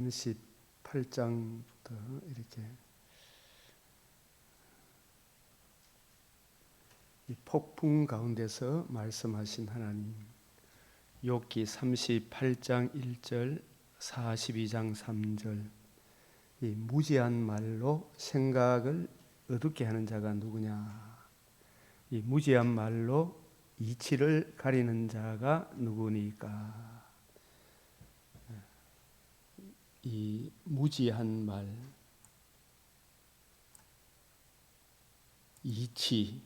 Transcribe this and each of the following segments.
38장부터 이렇게 이 폭풍 가운데서 말씀하신 하나님, 욥기 38장 1절, 42장 3절, 이 무지한 말로 생각을 어둡게 하는 자가 누구냐? 이 무지한 말로 이치를 가리는 자가 누구니까? 이 무지한 말, 이치,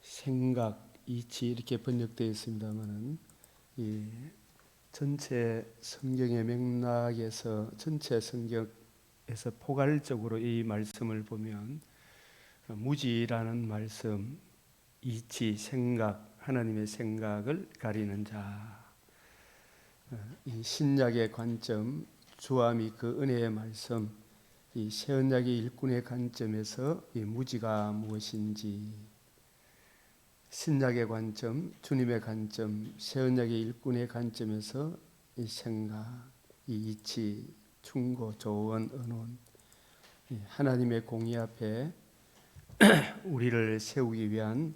생각, 이치 이렇게 번역되어 있습니다만은 이 전체 성경의 맥락에서 전체 성경에서 포괄적으로 이 말씀을 보면 무지라는 말씀, 이치, 생각, 하나님의 생각을 가리는 자. 이 신약의 관점, 주와 및 그 은혜의 말씀, 이 새언약의 일꾼의 관점에서 이 무지가 무엇인지, 신약의 관점, 주님의 관점, 새언약의 일꾼의 관점에서 이 생각, 이 이치, 충고, 조언, 언론, 하나님의 공의 앞에 우리를 세우기 위한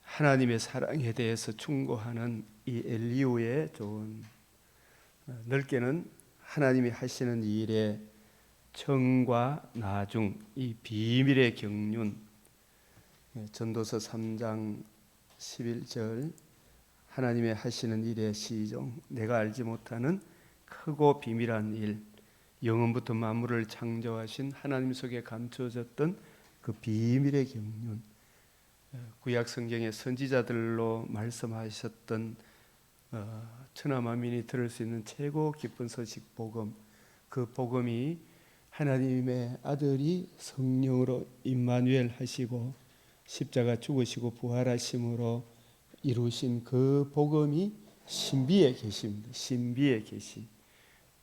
하나님의 사랑에 대해서 충고하는 이 엘리야의 조언, 넓게는 하나님이 하시는 일의 청과 나중, 이 비밀의 경륜, 전도서 3장 11절, 하나님의 하시는 일의 시종, 내가 알지 못하는 크고 비밀한 일, 영원부터 만물을 창조하신 하나님 속에 감춰졌던 그 비밀의 경륜, 구약 성경의 선지자들로 말씀하셨던 천하만민이 들을 수 있는 최고 기쁜 소식 복음, 그 복음이 하나님의 아들이 성령으로 임마누엘 하시고 십자가 죽으시고 부활하심으로 이루신 그 복음이 신비의 계시입니다. 신비의 계시,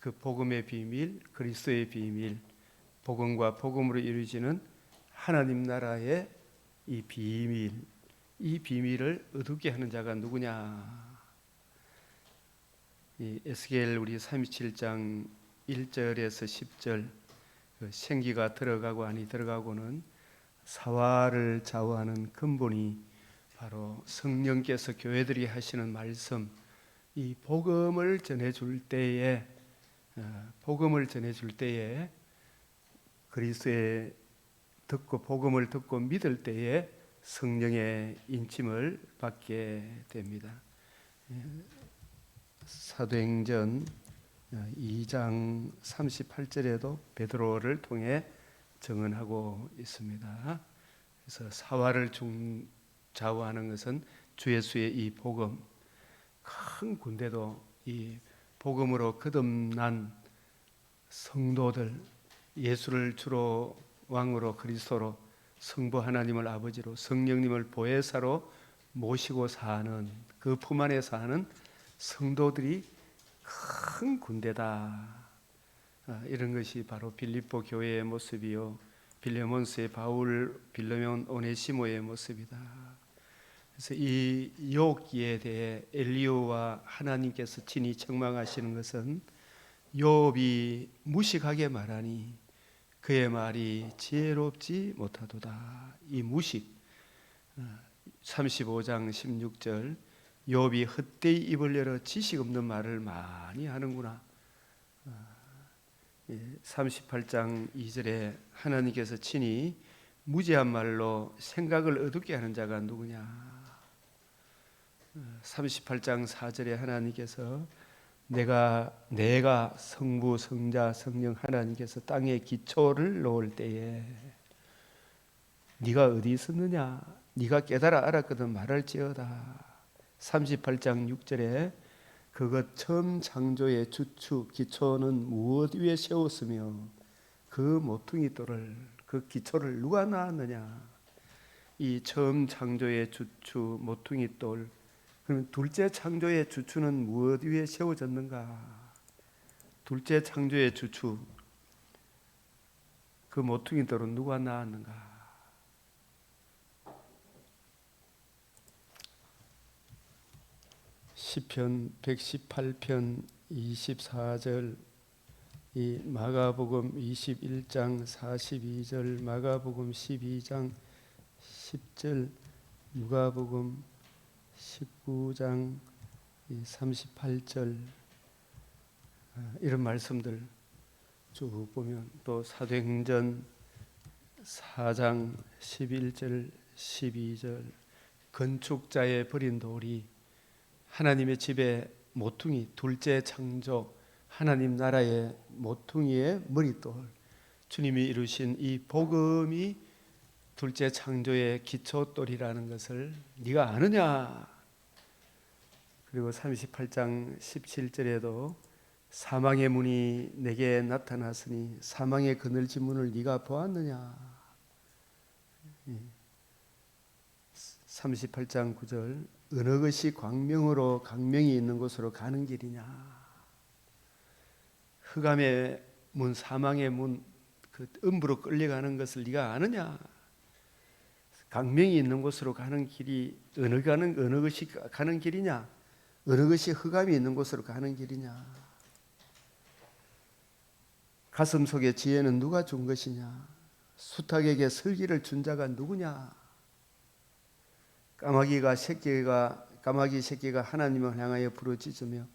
그 복음의 비밀, 그리스도의 비밀, 복음과 복음으로 이루어지는 하나님 나라의 이 비밀, 이 비밀을 어둡게 하는 자가 누구냐? 이 에스겔 우리 37장 1절에서 10절, 그 생기가 들어가고 아니 들어가고는 사화를 좌우하는 근본이 바로 성령께서 교회들이 하시는 말씀, 이 복음을 전해줄 때에 그리스도의 듣고 복음을 듣고 믿을 때에 성령의 인침을 받게 됩니다. 사도행전 2장 38절에도 베드로를 통해 증언하고 있습니다. 그래서 사화를 좌우하는 것은 주 예수의 이 복음, 큰 군대도 이 복음으로 거듭난 성도들, 예수를 주로 왕으로 그리스도로 성부 하나님을 아버지로 성령님을 보혜사로 모시고 사는 그 품 안에 사는 성도들이 큰 군대다. 이런 것이 바로 빌립보 교회의 모습이요, 빌레몬스의 바울, 빌레몬 오네시모의 모습이다. 그래서 이 욥기에 대해 엘리야와 하나님께서 친히 책망하시는 것은 욥이 무식하게 말하니 그의 말이 지혜롭지 못하도다. 이 무식, 35장 16절, 욥이 헛되이 입을 열어 지식 없는 말을 많이 하는구나. 38장 2절에 하나님께서 친히 무지한 말로 생각을 어둡게 하는 자가 누구냐? 38장 4절에 하나님께서 내가 성부, 성자, 성령 하나님께서 땅에 기초를 놓을 때에 네가 어디 있었느냐? 네가 깨달아 알았거든 말할지어다. 38장 6절에 그것 처음 창조의 주축 기초는 무엇 위에 세웠으며 그 모퉁이 돌을, 그 기초를 누가 낳았느냐? 이 처음 창조의 주축 모퉁이 돌, 그러면 둘째 창조의 주축은 무엇 위에 세워졌는가? 둘째 창조의 주축, 그 모퉁이 돌은 누가 낳았는가? 시편 118편 24절, 이 마가복음 21장 42절, 마가복음 12장 10절, 누가복음 19장 38절, 이런 말씀들 쭉 보면, 또 사도행전 4장 11절 12절, 건축자의 버린 돌이 하나님의 집의 모퉁이, 둘째 창조 하나님 나라의 모퉁이의 머릿돌, 주님이 이루신 이 복음이 둘째 창조의 기초돌이라는 것을 네가 아느냐. 그리고 38장 17절에도 사망의 문이 내게 나타났으니 사망의 그늘진 문을 네가 보았느냐. 38장 9절, 어느 것이 광명으로 광명이 있는 곳으로 가는 길이냐. 흑암의 문, 사망의 문, 그 음부로 끌려가는 것을 네가 아느냐. 광명이 있는 곳으로 가는 길이 어느 것이 가는 길이냐. 어느 것이 흑암이 있는 곳으로 가는 길이냐. 가슴 속에 지혜는 누가 준 것이냐. 수탉에게 슬기를 준 자가 누구냐. 까마귀 새끼가 하나님을 향하여 부르짖으며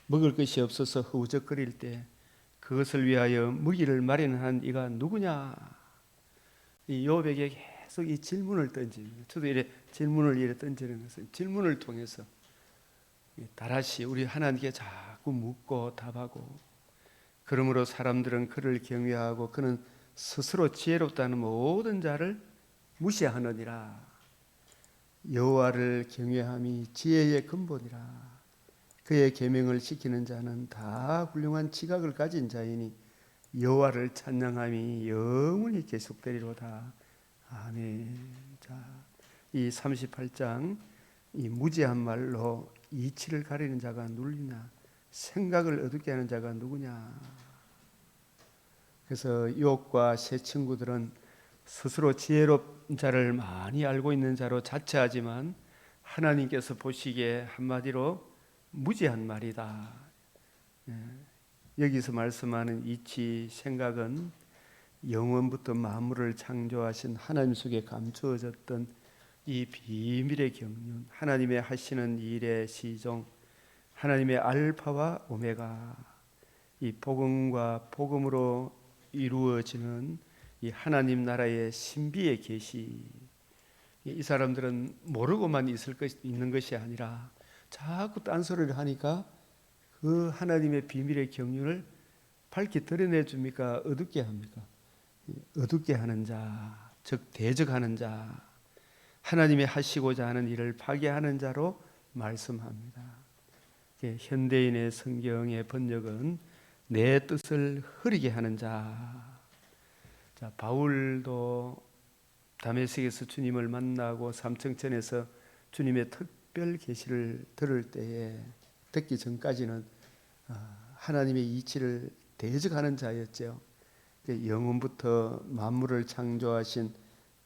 먹을 것이 없어서 허우적거릴 때 그것을 위하여 먹이를 마련한 이가 누구냐. 이 욥에게 계속 이 질문을 던집니다. 저도 질문을 던지는 것은 질문을 통해서 다시 우리 하나님께 자꾸 묻고 답하고, 그러므로 사람들은 그를 경외하고 그는 스스로 지혜롭다는 모든 자를 무시하느니라. 여호와를 경외함이 지혜의 근본이라. 그의 계명을 지키는 자는 다 훌륭한 지각을 가진 자이니 여호와를 찬양함이 영원히 계속되리로다. 아멘. 자, 이 38장 이 무지한 말로 이치를 가리는 자가 누구냐, 생각을 어둡게 하는 자가 누구냐. 그래서 욥과 세 친구들은 스스로 지혜로운 자를 많이 알고 있는 자로 자처하지만 하나님께서 보시기에 한마디로 무지한 말이다. 여기서 말씀하는 이치, 생각은 영원부터 만물을 창조하신 하나님 속에 감추어졌던 이 비밀의 경륜, 하나님의 하시는 일의 시종, 하나님의 알파와 오메가, 이 복음과 복음으로 이루어지는 이 하나님 나라의 신비의 계시. 이 사람들은 모르고만 있는 것이 아니라 자꾸 딴소리를 하니까 그 하나님의 비밀의 경륜을 밝히 드러내 줍니까? 어둡게 합니까? 어둡게 하는 자, 즉 대적하는 자, 하나님이 하시고자 하는 일을 파괴하는 자로 말씀합니다. 현대인의 성경의 번역은 내 뜻을 흐리게 하는 자. 자, 바울도 다메섹에서 주님을 만나고 삼청천에서 주님의 특별 계시를 들을 때에, 듣기 전까지는 하나님의 이치를 대적하는 자였죠. 영원부터 만물을 창조하신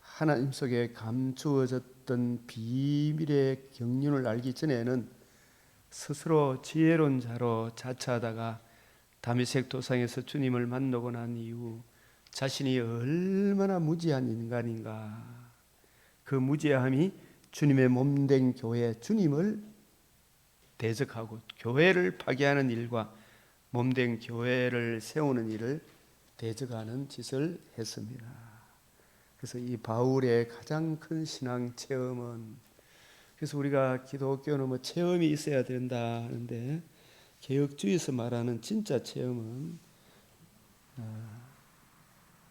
하나님 속에 감추어졌던 비밀의 경륜을 알기 전에는 스스로 지혜로운 자로 자처하다가 다메섹 도상에서 주님을 만나고 난 이후 자신이 얼마나 무지한 인간인가, 그 무지함이 주님의 몸된 교회, 주님을 대적하고 교회를 파괴하는 일과 몸된 교회를 세우는 일을 대적하는 짓을 했습니다. 그래서 이 바울의 가장 큰 신앙 체험은, 그래서 우리가 기독교는 뭐 체험이 있어야 된다 하는데, 개혁주의에서 말하는 진짜 체험은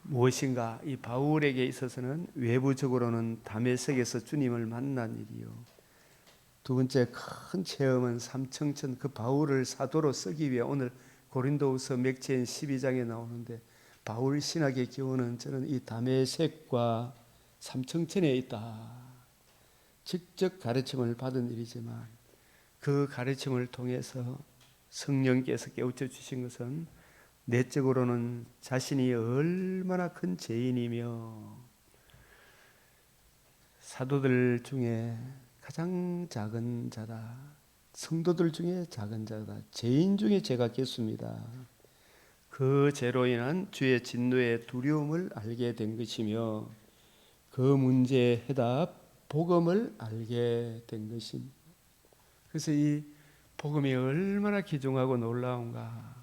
무엇인가? 이 바울에게 있어서는 외부적으로는 다메섹에서 주님을 만난 일이요, 두 번째 큰 체험은 삼청천, 그 바울을 사도로 쓰기 위해 오늘 고린도후서 맥체인 12장에 나오는데, 바울 신학의 기원은 저는 이 다메섹과 삼청천에 있다. 직접 가르침을 받은 일이지만 그 가르침을 통해서 성령께서 깨우쳐 주신 것은 내적으로는 자신이 얼마나 큰 죄인이며 사도들 중에 가장 작은 자다, 성도들 중에 작은 자다. 죄인 중에 제가 겠습니다. 그 죄로 인한 주의 진노의 두려움을 알게 된 것이며 그 문제의 해답 복음을 알게 된 것입니다. 그래서 이 복음이 얼마나 귀중하고 놀라운가.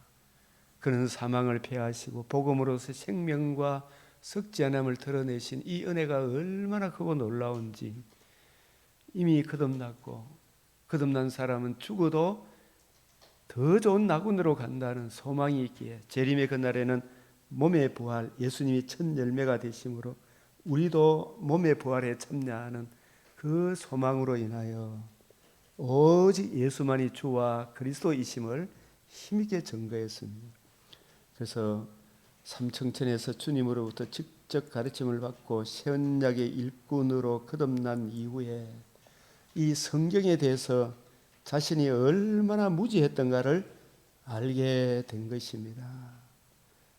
그는 사망을 패하시고 복음으로서 생명과 썩지 않음을 드러내신 이 은혜가 얼마나 크고 놀라운지. 이미 거듭났고 거듭난 사람은 죽어도 더 좋은 낙원으로 간다는 소망이 있기에 재림의 그날에는 몸의 부활, 예수님이 첫 열매가 되심으로 우리도 몸의 부활에 참여하는 그 소망으로 인하여 오직 예수만이 주와 그리스도이심을 힘있게 증거했습니다. 그래서 삼청천에서 주님으로부터 직접 가르침을 받고 새언약의 일꾼으로 거듭난 이후에 이 성경에 대해서 자신이 얼마나 무지했던가를 알게 된 것입니다.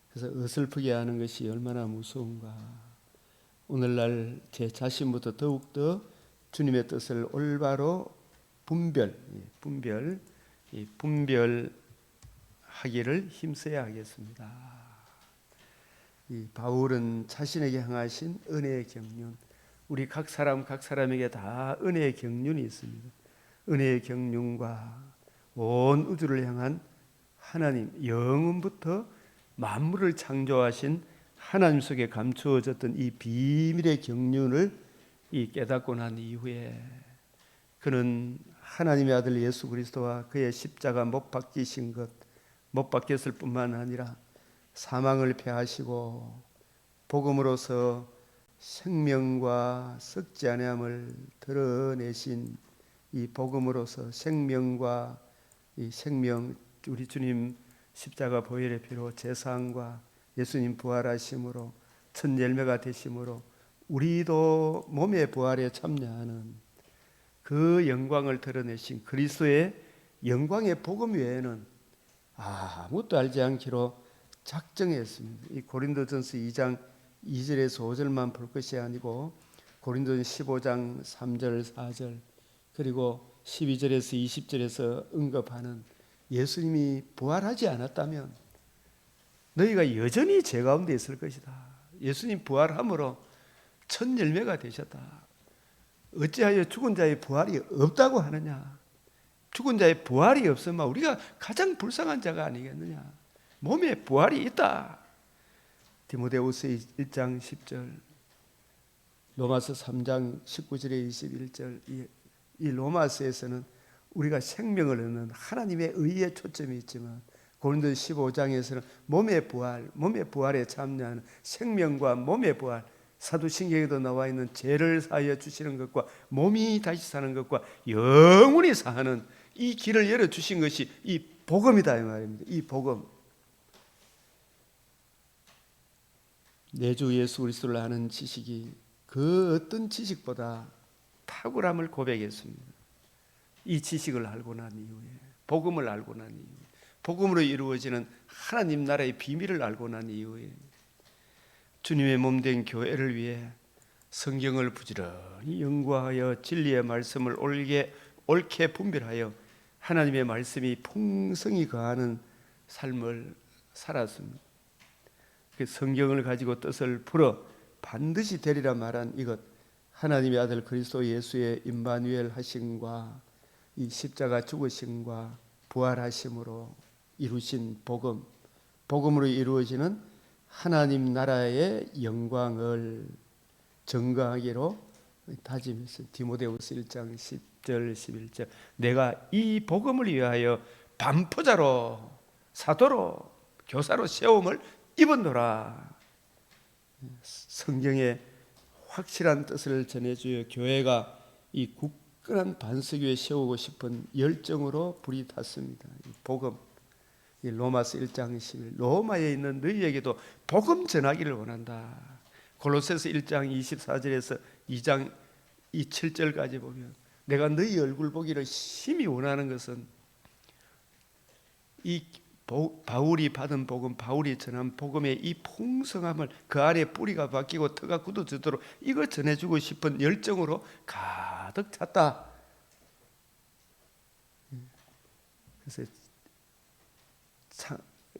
그래서 어설프게 하는 것이 얼마나 무서운가. 오늘날 제 자신부터 더욱더 주님의 뜻을 올바로 분별하기를 힘써야 하겠습니다. 이 바울은 자신에게 향하신 은혜의 경륜, 우리 각 사람에게 다 은혜의 경륜이 있습니다. 은혜의 경륜과 온 우주를 향한 하나님, 영원부터 만물을 창조하신 하나님 속에 감추어졌던 이 비밀의 경륜을 깨닫고 난 이후에 그는 하나님의 아들 예수 그리스도와 그의 십자가 못 박히신 것, 못 박혔을 뿐만 아니라 사망을 패하시고 복음으로서 생명과 썩지 아니함을 드러내신 이 복음으로서 생명과 이 생명, 우리 주님 십자가 보혈의 피로 제사함과 예수님 부활하심으로 첫 열매가 되심으로 우리도 몸의 부활에 참여하는 그 영광을 드러내신 그리스도의 영광의 복음 외에는 아무것도 알지 않기로 작정했습니다. 이 고린도전서 2장 2절에서 5절만 볼 것이 아니고 고린도전 15장 3절 4절 그리고 12절에서 20절에서 언급하는 예수님이 부활하지 않았다면 너희가 여전히 죄 가운데 있을 것이다. 예수님 부활함으로 첫 열매가 되셨다. 어찌하여 죽은 자의 부활이 없다고 하느냐. 죽은 자의 부활이 없으면 우리가 가장 불쌍한 자가 아니겠느냐. 몸에 부활이 있다. 디모데후서 1장 10절, 로마서 3장 19절에 21절, 이 로마서에서는 우리가 생명을 얻는 하나님의 의에 초점이 있지만 고린도 15장에서는 몸의 부활에 참여하는 생명과 몸의 부활, 사도신경에도 나와 있는 죄를 사하여 주시는 것과 몸이 다시 사는 것과 영원히 사는 이 길을 열어주신 것이 이 복음이다 이 말입니다. 이 복음. 내 주 예수 그리스도를 아는 지식이 그 어떤 지식보다 탁월함을 고백했습니다. 이 지식을 알고 난 이후에, 복음을 알고 난 이후에, 복음으로 이루어지는 하나님 나라의 비밀을 알고 난 이후에 주님의 몸된 교회를 위해 성경을 부지런히 연구하여 진리의 말씀을 옳게 분별하여 하나님의 말씀이 풍성히 거하는 삶을 살았습니다. 그 성경을 가지고 뜻을 풀어 반드시 되리라 말한 이것, 하나님의 아들 그리스도 예수의 임마누엘 하심과 이 십자가 죽으심과 부활하심으로 이루신 복음, 복음으로 이루어지는 하나님 나라의 영광을 증거하기로 다짐했어요. 디모데후서 1장 10절 11절, 내가 이 복음을 위하여 반포자로 사도로 교사로 세움을 입었노라. 성경의 확실한 뜻을 전해주어 교회가 이 굳건한 반석 위에 세우고 싶은 열정으로 불이 탔습니다. 이 복음, 이 로마서 1장 11, 로마에 있는 너희에게도 복음 전하기를 원한다. 골로새서 1장 24절에서 2장 7절까지 보면 내가 너희 얼굴 보기를 심히 원하는 것은 이 바울이 받은 복음, 바울이 전한 복음의 이 풍성함을 그 안에 뿌리가 박히고 터가 굳어지도록 이거 전해주고 싶은 열정으로 가득 찼다. 그래서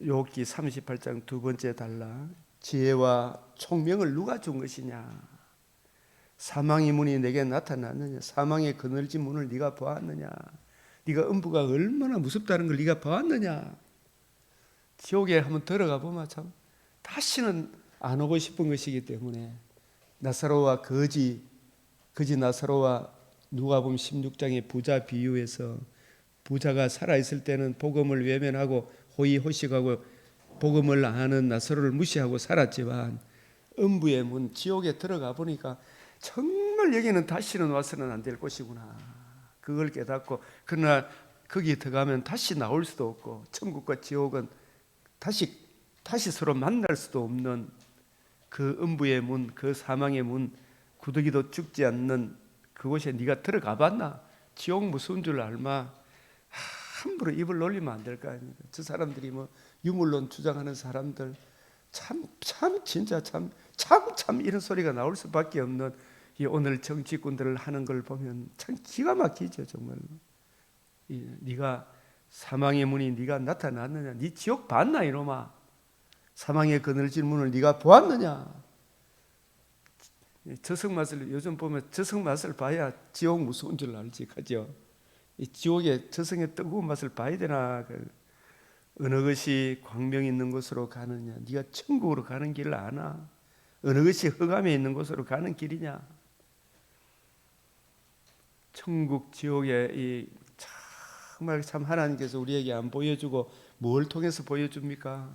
욥기 38장 두 번째 단락, 지혜와 총명을 누가 준 것이냐? 사망의 문이 내게 나타났느냐? 사망의 그늘진 문을 네가 보았느냐? 네가 음부가 얼마나 무섭다는 걸 네가 보았느냐? 지옥에 한번 들어가 보면 참 다시는 안 오고 싶은 것이기 때문에 나사로와 거지 나사로와 누가복음 16장의 부자 비유에서 부자가 살아있을 때는 복음을 외면하고 호의호식하고 복음을 아는 나사로를 무시하고 살았지만 음부의 문 지옥에 들어가 보니까 정말 여기는 다시는 와서는 안 될 곳이구나. 그걸 깨닫고 그러나 거기 들어가면 다시 나올 수도 없고 천국과 지옥은 다시 서로 만날 수도 없는 그 음부의 문, 그 사망의 문, 구더기도 죽지 않는 그곳에 네가 들어가 봤나? 지옥 무서운 줄 알마? 함부로 입을 놀리면 안 될 거 아닙니까? 저 사람들이 뭐 유물론 주장하는 사람들 진짜 이런 소리가 나올 수밖에 없는 이 오늘 정치꾼들을 하는 걸 보면 참 기가 막히죠 정말로. 네가 사망의 문이 네가 나타났느냐? 네 지옥 봤나 이놈아? 사망의 그늘진 문을 네가 보았느냐? 저승맛을 요즘 보면 저승맛을 봐야 지옥 무서운 줄 알지, 그죠? 이 지옥의 저승의 뜨거운 맛을 봐야 되나? 어느 것이 광명 있는 곳으로 가느냐? 네가 천국으로 가는 길을 아나? 어느 것이 흑암에 있는 곳으로 가는 길이냐? 천국 지옥의 이 정말 참 하나님께서 우리에게 안 보여주고 뭘 통해서 보여줍니까?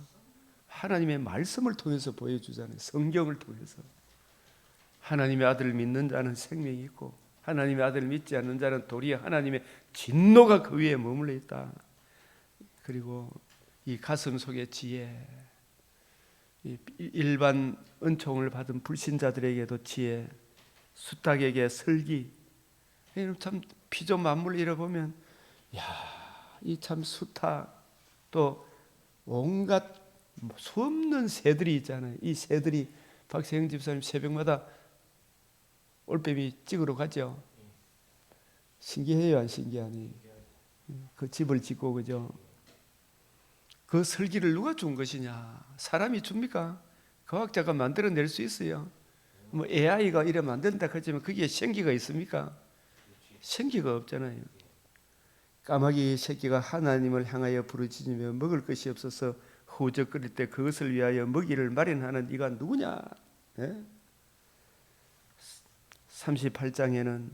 하나님의 말씀을 통해서 보여주잖아요. 성경을 통해서. 하나님의 아들을 믿는 자는 생명이 있고 하나님의 아들을 믿지 않는 자는 도리어 하나님의 진노가 그 위에 머물러 있다. 그리고 이 가슴 속에 지혜, 일반 은총을 받은 불신자들에게도 지혜, 수탉에게 설기. 참 피조 만물 잃어보면 이 참 수탉 또 온갖 수없는 새들이 있잖아요. 이 새들이 박세영 집사님 새벽마다 올빼미 찍으러 가죠. 신기해요, 안 신기하니? 그 집을 짓고 그죠? 그 설기를 누가 준 것이냐? 사람이 줍니까? 과학자가 만들어낼 수 있어요. 뭐 AI가 이래 만든다 그러지만 거기에 생기가 있습니까? 생기가 없잖아요. 까마귀 새끼가 하나님을 향하여 부르짖으며 먹을 것이 없어서 허우적거릴 때 그것을 위하여 먹이를 마련하는 이가 누구냐? 네? 38장에는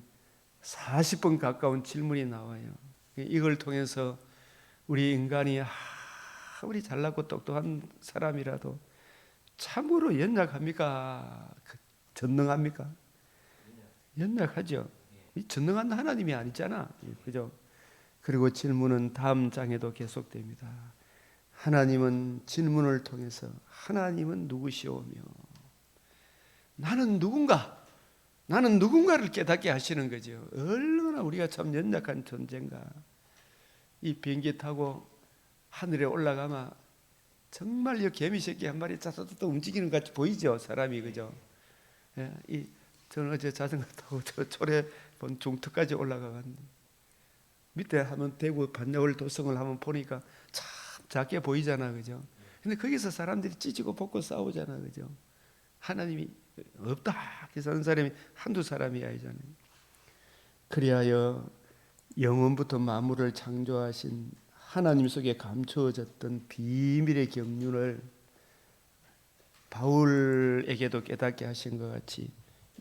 40번 가까운 질문이 나와요. 이걸 통해서 우리 인간이 우리 잘나고 똑똑한 사람이라도 참으로 연약합니까? 전능합니까? 연약하죠. 전능한 하나님이 아니잖아. 그죠? 그리고 질문은 다음 장에도 계속됩니다. 하나님은 질문을 통해서 하나님은 누구시오며 나는 누군가? 나는 누군가를 깨닫게 하시는 거죠. 얼마나 우리가 참 연약한 존재인가. 이 비행기 타고 하늘에 올라가면 정말 이 개미 새끼 한 마리 짜자자자 움직이는 것 같이 보이죠, 사람이. 그죠? 예, 저는 어제 자전거 타고 저 초래 본 중턱까지 올라가갔는데 밑에 하면 대구 반야월 도성을 한번 보니까 참 작게 보이잖아, 그죠? 근데 거기서 사람들이 찢고 볶고 싸우잖아, 그죠? 하나님이 없다 그래서 하는 사람이 한두 사람이 아니잖아요. 그리하여 영원부터 만물을 창조하신 하나님 속에 감추어졌던 비밀의 경륜을 바울에게도 깨닫게 하신 것 같이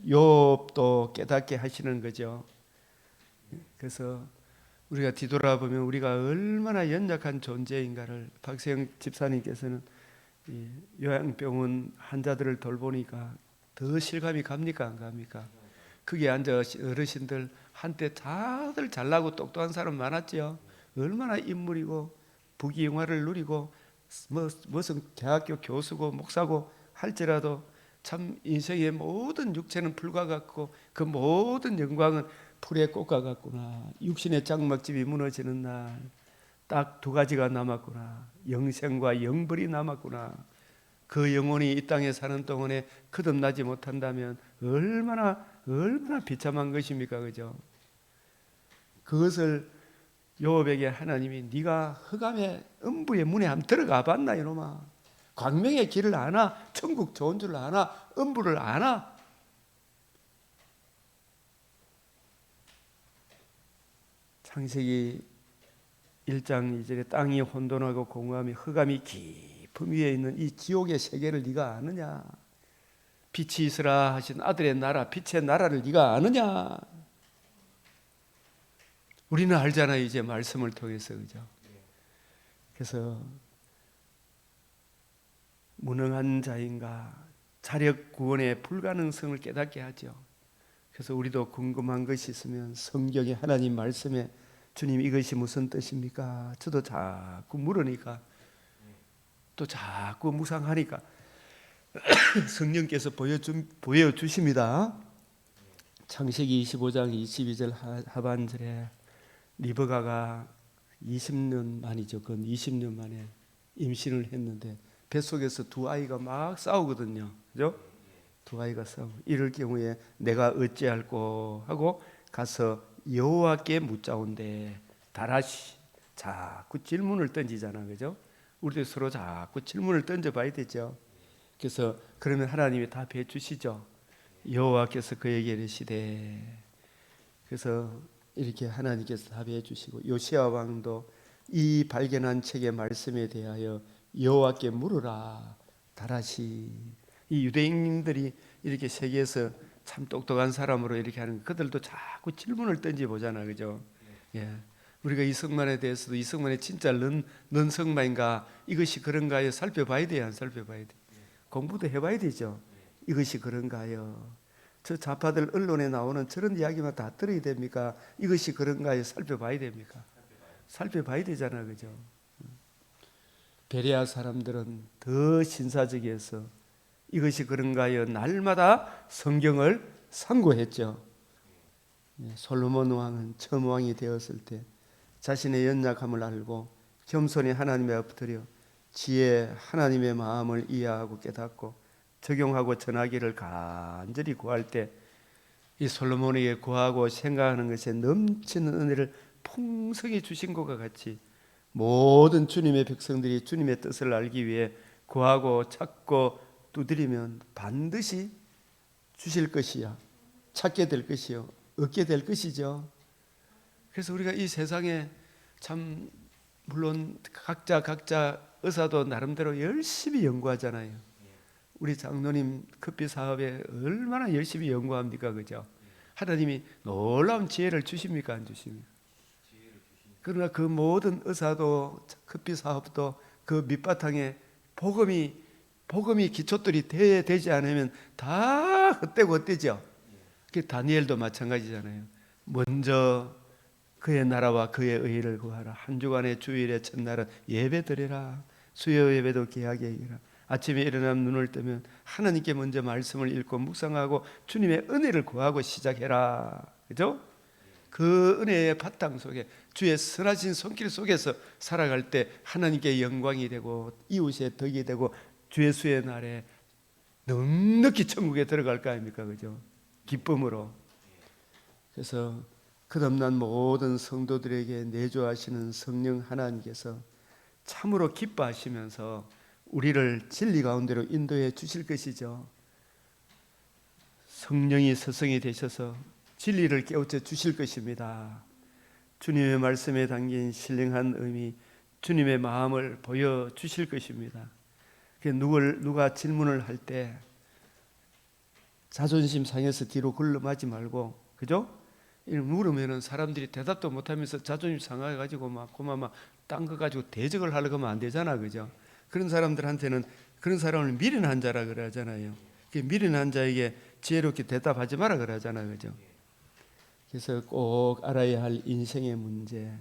욥도 깨닫게 하시는 거죠. 그래서 우리가 뒤돌아보면 우리가 얼마나 연약한 존재인가를 박세영 집사님께서는 요양병원 환자들을 돌보니까 더 실감이 갑니까 안 갑니까? 거기에 앉아 어르신들 한때 다들 잘나고 똑똑한 사람 많았죠. 얼마나 인물이고 부귀영화를 누리고 무슨 대학교 교수고 목사고 할지라도 참 인생의 모든 육체는 풀과 같고 그 모든 영광은 풀에 꽃과 같구나. 육신의 장막집이 무너지는 날 딱 두 가지가 남았구나. 영생과 영벌이 남았구나. 그 영혼이 이 땅에 사는 동안에 거듭나지 못한다면 얼마나 비참한 것입니까, 그죠? 그것을 요업에게 하나님이 네가 흑암의 음부의 문에 한번 들어가 봤나 이놈아. 광명의 길을 아나? 천국 좋은 줄 아나? 음부를 아나? 창세기 1장 2절에 땅이 혼돈하고 공허함이 흑암이 깊음 위에 있는 이 지옥의 세계를 네가 아느냐? 빛이 있으라 하신 아들의 나라, 빛의 나라를 네가 아느냐? 우리는 알잖아요, 이제 말씀을 통해서. 그죠? 그래서 무능한 자인가 자력 구원의 불가능성을 깨닫게 하죠. 그래서 우리도 궁금한 것이 있으면 성경의 하나님 말씀에 주님 이것이 무슨 뜻입니까? 저도 자꾸 물으니까 또 자꾸 묵상하니까 성령께서 보여주십니다. 창세기 25장 22절 하반절에 리브가가 20년 만이죠. 그건 20년 만에 임신을 했는데 뱃속에서 두 아이가 막 싸우거든요. 그죠? 두 아이가 싸우고 이럴 경우에 내가 어찌할꼬 하고 가서 여호와께 묻자온대. 다라시 자꾸 질문을 던지잖아. 그죠? 우리도 서로 자꾸 질문을 던져봐야 되죠. 그래서 그러면 하나님이 답해 주시죠. 여호와께서 그에게 이르시되. 그래서 이렇게 하나님께서 답해 주시고 요시야 왕도 이 발견한 책의 말씀에 대하여 여호와께 물으라. 다라시. 이 유대인들이 이렇게 세계에서 참 똑똑한 사람으로 이렇게 하는 그들도 자꾸 질문을 던져 보잖아. 그죠? 예. 우리가 이승만에 대해서도 이승만이 진짜 넌 승만인가 이것이 그런가요? 살펴봐야 돼요. 안 살펴봐야 돼. 공부도 해봐야 되죠. 이것이 그런가요? 저 좌파들 언론에 나오는 저런 이야기만 다 들어야 됩니까? 이것이 그런가요? 살펴봐야 됩니까? 살펴봐야 되잖아. 그죠? 베레아 사람들은 더 신사적이어서 이것이 그런가요? 날마다 성경을 상고했죠. 솔로몬 왕은 처음 왕이 되었을 때 자신의 연약함을 알고 겸손히 하나님에 엎드려 지혜 하나님의 마음을 이해하고 깨닫고 적용하고 전하기를 간절히 구할 때 이 솔로몬에게 구하고 생각하는 것에 넘치는 은혜를 풍성히 주신 것과 같이 모든 주님의 백성들이 주님의 뜻을 알기 위해 구하고 찾고 두드리면 반드시 주실 것이야. 찾게 될 것이요. 얻게 될 것이죠. 그래서 우리가 이 세상에 참 물론 각자 의사도 나름대로 열심히 연구하잖아요. 우리 장로님 커피 사업에 얼마나 열심히 연구합니까? 그죠? 하나님이 놀라운 지혜를 주십니까? 안 주십니까? 그러나 그 모든 의사도 커피 사업도 그 밑바탕에 복음이 기초들이 되지 않으면 다 헛되고 헛되죠. 그 다니엘도 마찬가지잖아요. 먼저 그의 나라와 그의 의를 구하라. 한 주간의 주일의 첫날은 예배 드리라. 수요 예배도 귀하게 해라. 아침에 일어나면 눈을 뜨면 하나님께 먼저 말씀을 읽고 묵상하고 주님의 은혜를 구하고 시작해라. 그죠? 그 은혜의 바탕 속에 주의 선하신 손길 속에서 살아갈 때 하나님께 영광이 되고 이웃의 덕이 되고 주의 수의 날에 넉넉히 천국에 들어갈 거 아닙니까? 그죠? 기쁨으로. 그래서 거듭난 모든 성도들에게 내주하시는 성령 하나님께서 참으로 기뻐하시면서 우리를 진리 가운데로 인도해 주실 것이죠. 성령이 스승이 되셔서 진리를 깨우쳐 주실 것입니다. 주님의 말씀에 담긴 신령한 의미, 주님의 마음을 보여주실 것입니다. 누가 질문을 할 때 자존심 상해서 뒤로 굴러마지 말고, 그죠? 물으면은 사람들이 대답도 못하면서 자존심 상해가지고 막 딴 거 가지고 대적을 하려고 하면 안 되잖아, 그죠? 그런 사람들한테는 그런 사람을 미련한 자라 그러잖아요. 미련한 자에게 지혜롭게 대답하지 마라 그러잖아요, 그죠? 그래서 꼭 알아야 할 인생의 문제,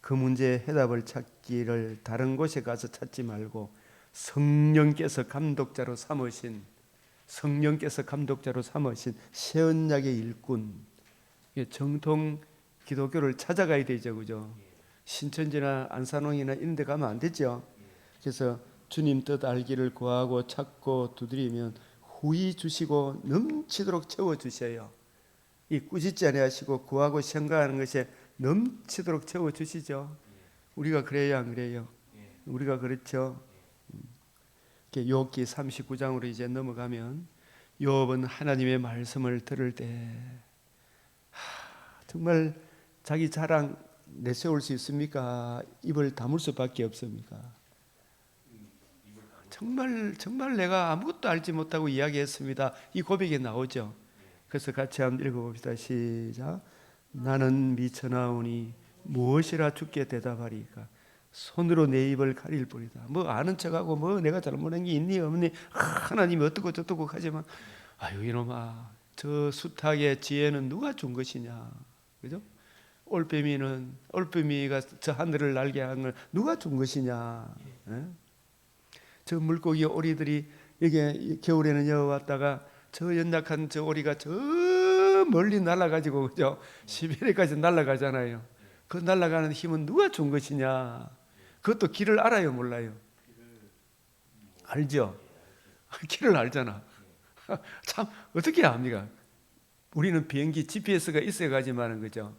그 문제의 해답을 찾기를 다른 곳에 가서 찾지 말고 성령께서 감독자로 삼으신 새 언약의 일꾼, 정통 기독교를 찾아가야 되죠, 그죠? 신천지나 안산홍이나 이런 데 가면 안 되죠. 그래서 주님 뜻 알기를 구하고 찾고 두드리면 후히 주시고 넘치도록 채워주셔요. 이 꾸짖지 아니하시고 구하고 생각하는 것에 넘치도록 채워 주시죠. 우리가 그래야 안 그래요? 우리가 그렇죠. 욥기 39장으로 이제 넘어가면 욥은 하나님의 말씀을 들을 때 정말 자기 자랑 내세울 수 있습니까? 입을 다물 수밖에 없습니까? 정말 내가 아무것도 알지 못하고 이야기했습니다. 이 고백이 나오죠. 그래서 같이 한번 읽어봅시다. 시작. 나는 미쳐나오니 무엇이라 주께 대답하리까? 손으로 내 입을 가릴 뿐이다. 뭐 아는 척하고 뭐 내가 잘못한 게 있니 없니 하나님이 어떻고 저떻고 하지만 아유 이놈아 저 수탉의 지혜는 누가 준 것이냐, 그죠? 올빼미가 저 하늘을 날게 한 걸 누가 준 것이냐? 예? 저 물고기 오리들이 이게 겨울에는 여왔다가 저 연약한 저 오리가 저 멀리 날아가지고 그죠? 시베리아까지 날아가잖아요. 그 날아가는 힘은 누가 준 것이냐? 그것도 길을 알아요, 몰라요? 알죠? 길을 알잖아. 참 어떻게 압니까? 우리는 비행기 GPS가 있어야 가지만은 그죠?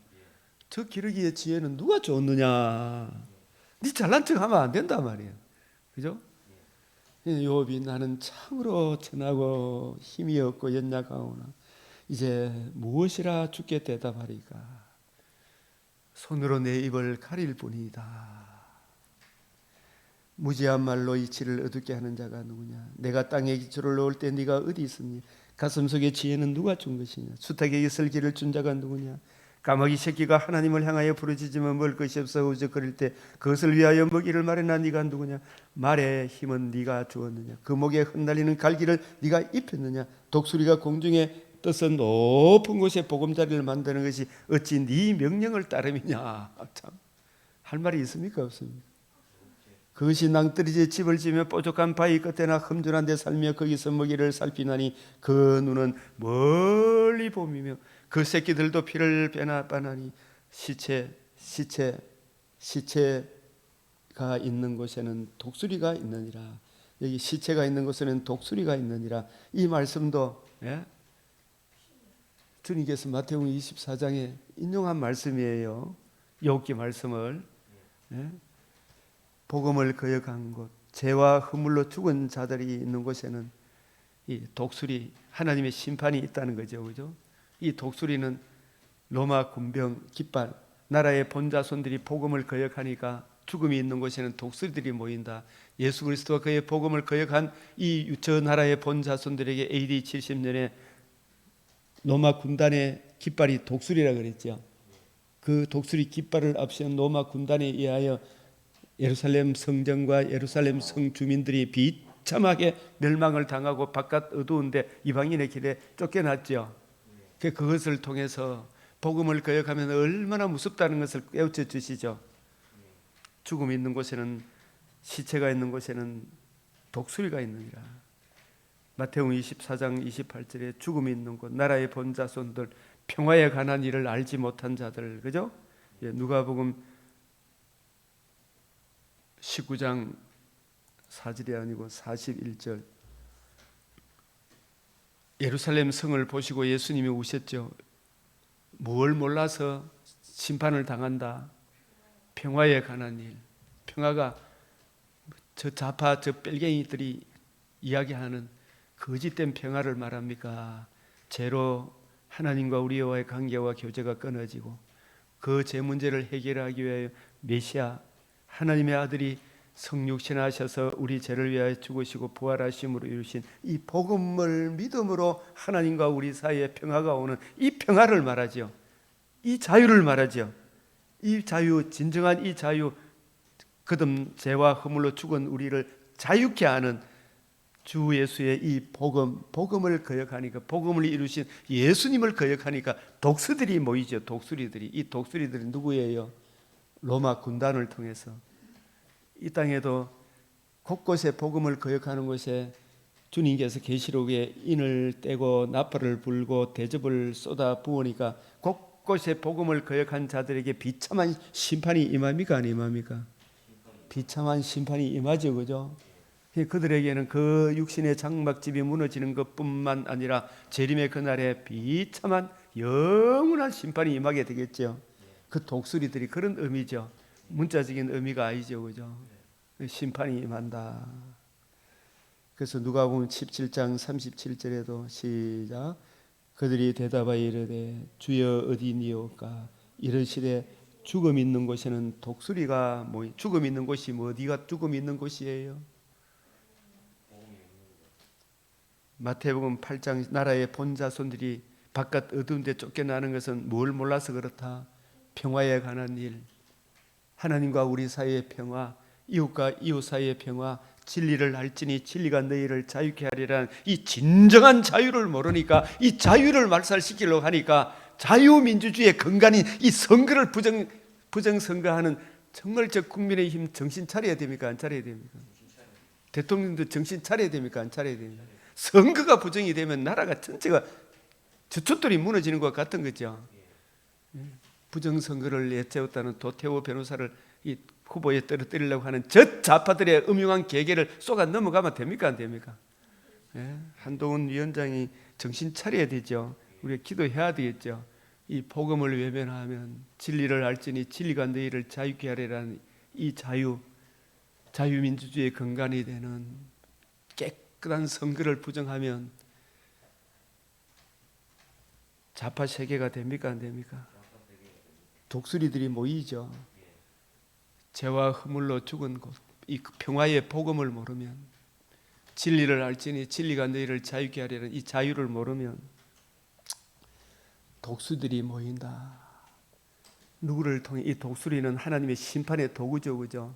저 기르기의 지혜는 누가 줬느냐? 네 잘난 척하면 안 된단 말이에요, 그죠? 욥이 나는 참으로 천하고 힘이 없고 연약하오나 이제 무엇이라 주께 대답하리까? 손으로 내 입을 가릴 뿐이다. 무지한 말로 이치를 어둡게 하는 자가 누구냐? 내가 땅에 기초를 놓을 때 네가 어디 있었니? 가슴속에 지혜는 누가 준 것이냐? 수탉에 이슬기를 준 자가 누구냐? 까마귀 새끼가 하나님을 향하여 부르짖으면 먹을 것이 없어 우적거릴 때 그것을 위하여 먹이를 마련한 네가 누구냐? 말의 힘은 네가 주었느냐? 그 목에 흩날리는 갈기를 네가 입혔느냐? 독수리가 공중에 떠서 높은 곳에 보금자리를 만드는 것이 어찌 네 명령을 따름이냐? 참, 할 말이 있습니까 없습니까? 그것이 낭떠러지에 집을 지며 뾰족한 바위 끝에나 험준한 데 살며 거기서 먹이를 살피나니 그 눈은 멀리 봄이며 그 새끼들도 피를 빼나니 시체가 있는 곳에는 독수리가 있느니라. 여기 시체가 있는 곳에는 독수리가 있느니라. 이 말씀도 주님께서 마태복음 24장에 인용한 말씀이에요. 욥기 말씀을. 복음을 거역한 곳, 죄와 허물로 죽은 자들이 있는 곳에는 이 독수리, 하나님의 심판이 있다는 거죠, 그죠? 이 독수리는 로마 군병 깃발, 나라의 본자손들이 복음을 거역하니까 죽음이 있는 곳에는 독수리들이 모인다. 예수 그리스도가 그의 복음을 거역한 저 나라의 본자손들에게 AD 70년에 로마 군단의 깃발이 독수리라 그랬죠. 그 독수리 깃발을 앞세운 로마 군단에 의하여 예루살렘 성전과 예루살렘 성 주민들이 비참하게 멸망을 당하고 바깥 어두운데 이방인의 길에 쫓겨났죠. 그것을 통해서 복음을 거역하면 얼마나 무섭다는 것을 깨우쳐 주시죠. 죽음이 있는 곳에는, 시체가 있는 곳에는 독수리가 있느니라. 마태복음 24장 28절에 죽음이 있는 곳, 나라의 본자손들, 평화에 관한 일을 알지 못한 자들, 그죠? 누가복음 19장 4절이 아니고 41절, 예루살렘 성을 보시고 예수님이 우셨죠. 뭘 몰라서 심판을 당한다. 평화에 관한 일. 평화가 저 좌파 저 뺄갱이들이 이야기하는 거짓된 평화를 말합니까? 죄로 하나님과 우리와의 관계와 교제가 끊어지고 그 죄 문제를 해결하기 위하여 메시아 하나님의 아들이 성육신하셔서 우리 죄를 위하여 죽으시고 부활하심으로 이루신 이 복음을 믿음으로 하나님과 우리 사이에 평화가 오는 이 평화를 말하죠. 이 자유를 말하죠. 이 자유, 진정한 이 자유, 거듭 죄와 허물로 죽은 우리를 자유케 하는 주 예수의 이 복음을 거역하니까, 복음을 이루신 예수님을 거역하니까 독수들이 모이죠. 독수리들이. 이 독수리들이 누구예요? 로마 군단을 통해서 이 땅에도 곳곳에 복음을 거역하는 곳에 주님께서 계시록에 인을 떼고 나팔을 불고 대접을 쏟아 부으니까 곳곳에 복음을 거역한 자들에게 비참한 심판이 임합니까? 안 임합니까? 비참한 심판이 임하죠, 그죠? 그들에게는 그 육신의 장막집이 무너지는 것뿐만 아니라 재림의 그날에 비참한 영원한 심판이 임하게 되겠죠. 그 독수리들이 그런 의미죠. 문자적인 의미가 아니죠, 그죠? 심판이 임한다. 그래서 누가복음 17장 37절에도 시작. 그들이 대답하여 이르되 주여 어디니오까 이르시되 죽음 있는 곳에는 독수리가 죽음 있는 곳이 어디가 죽음 있는 곳이에요? 마태복음 8장 나라의 본자손들이 바깥 어두운 데 쫓겨나는 것은 뭘 몰라서 그렇다. 평화에 관한 일, 하나님과 우리 사이의 평화, 이웃과 이웃 사이의 평화, 진리를 알지니 진리가 너희를 자유케 하리라는 이 진정한 자유를 모르니까 이 자유를 말살시키려고 하니까 자유민주주의의 근간인 이 선거를 부정선거하는 정말 저 국민의힘 정신 차려야 됩니까? 안 차려야 됩니까? 대통령도 정신 차려야 됩니까? 안 차려야 됩니까? 선거가 부정이 되면 나라가 전체가 저촛돌이 무너지는 것 같은 거죠. 부정선거를 내세웠다는 도태우 변호사를 이 후보에 떨어뜨리려고 하는 저 좌파들의 음흉한 계계를 쏘가 넘어가면 됩니까? 안 됩니까? 한동훈 위원장이 정신 차려야 되죠. 우리가 기도해야 되겠죠. 이 복음을 외면하면 진리를 알지니 진리가 너희를 자유케 하리라는 이 자유민주주의의 근간이 되는 깨끗한 선거를 부정하면 좌파 세계가 됩니까? 안 됩니까? 독수리들이 모이죠. 죄와 허물로 죽은 곳, 이 평화의 복음을 모르면, 진리를 알지니 진리가 너희를 자유케 하리라는 이 자유를 모르면 독수리들이 모인다. 누구를 통해? 이 독수리는 하나님의 심판의 도구죠, 그죠?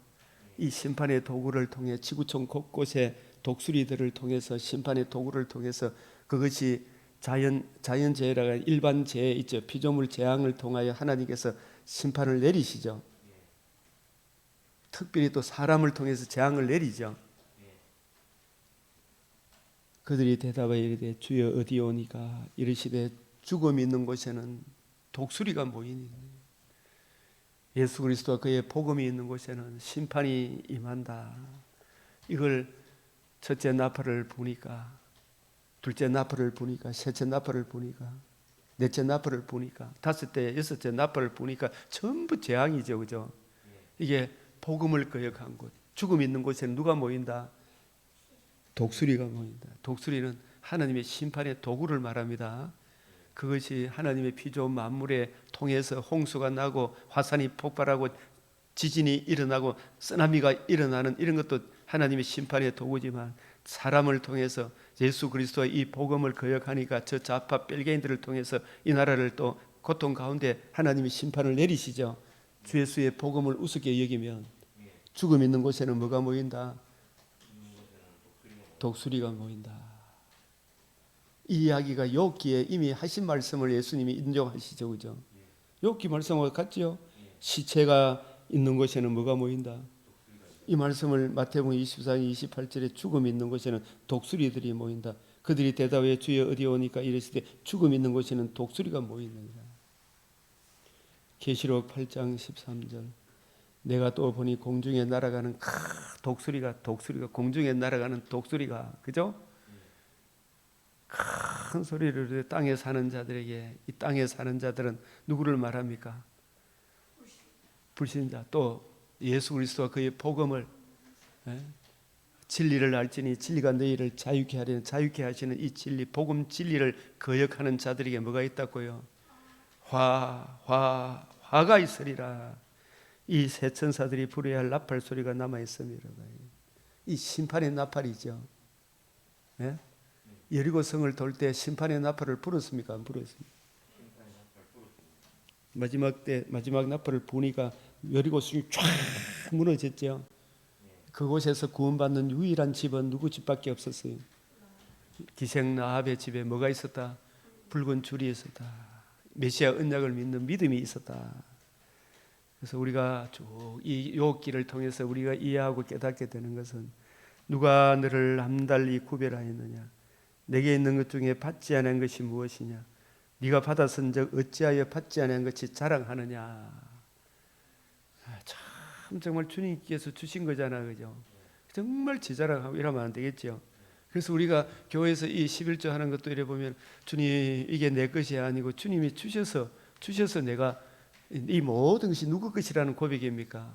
이 심판의 도구를 통해 지구촌 곳곳에 독수리들을 통해서 심판의 도구를 통해서 그것이 자연재해라가 일반 재해 있죠. 피조물 재앙을 통하여 하나님께서 심판을 내리시죠. 특별히 또 사람을 통해서 재앙을 내리죠. 그들이 대답하여 이르되 주여 어디 오니까 이르시되 죽음이 있는 곳에는 독수리가 모이니 예수 그리스도와 그의 복음이 있는 곳에는 심판이 임한다. 이걸 첫째 나팔을 부니까, 둘째 나팔을 부니까, 셋째 나팔을 부니까, 넷째 나팔을 부니까, 다섯째 여섯째 나팔을 부니까 전부 재앙이죠, 그죠? 이게 복음을 거역한 곳, 죽음 있는 곳에는 누가 모인다? 독수리가 모인다. 독수리는 하나님의 심판의 도구를 말합니다. 그것이 하나님의 피조 만물에 통해서 홍수가 나고 화산이 폭발하고 지진이 일어나고 쓰나미가 일어나는 이런 것도 하나님의 심판의 도구지만, 사람을 통해서 예수 그리스도의 이 복음을 거역하니까 저 좌파 벨개인들을 통해서 이 나라를 또 고통 가운데 하나님이 심판을 내리시죠. 주 예수의 복음을 우습게 여기면 죽음 있는 곳에는 뭐가 모인다? 독수리가 모인다. 이 이야기가 욥기에 이미 하신 말씀을 예수님이 인정하시죠, 그죠? 욥기 말씀과 같죠? 시체가 있는 곳에는 뭐가 모인다? 이 말씀을 마태복음 24장 28절에 죽음 있는 곳에는 독수리들이 모인다. 그들이 대답해 주여 어디 오니까 이르시되 죽음 있는 곳에는 독수리가 모이느니라. 계시록 8장 13절 내가 또 보니 공중에 날아가는 독수리가 공중에 날아가는 독수리가, 그죠? 큰 소리를 땅에 사는 자들에게, 이 땅에 사는 자들은 누구를 말합니까? 불신자, 또 예수 그리스도와 그의 복음을, 진리를 알지니 진리가 너희를 자유케 하리는, 자유케 하시는 이 진리, 복음 진리를 거역하는 자들에게 뭐가 있다고요? 화가 있으리라. 이 세 천사들이 부려야 할 나팔 소리가 남아 있습니다. 이 심판의 나팔이죠. 예? 여리고 성을 돌 때 심판의 나팔을 불었습니까? 안 불었습니까? 마지막 나팔을 부니까 여리고 성이 쫙 무너졌죠. 그곳에서 구원받는 유일한 집은 누구 집밖에 없었어요? 기생 라합의 집에 뭐가 있었다? 붉은 줄이 있었다. 메시아 언약을 믿는 믿음이 있었다. 그래서 우리가 쭉 이 욥기를 통해서 우리가 이해하고 깨닫게 되는 것은, 누가 너를 남달리 구별하였느냐? 내게 있는 것 중에 받지 않은 것이 무엇이냐? 네가 받았은즉 어찌하여 받지 않은 것이 자랑하느냐? 참 정말 주님께서 주신 거잖아, 그죠? 정말 지자랑하고 이러면 안 되겠죠. 그래서 우리가 교회에서 이 11조 하는 것도 이래 보면 주님 이게 내 것이 아니고 주님이 주셔서 내가 이 모든 것이 누구 것이라는 고백입니까?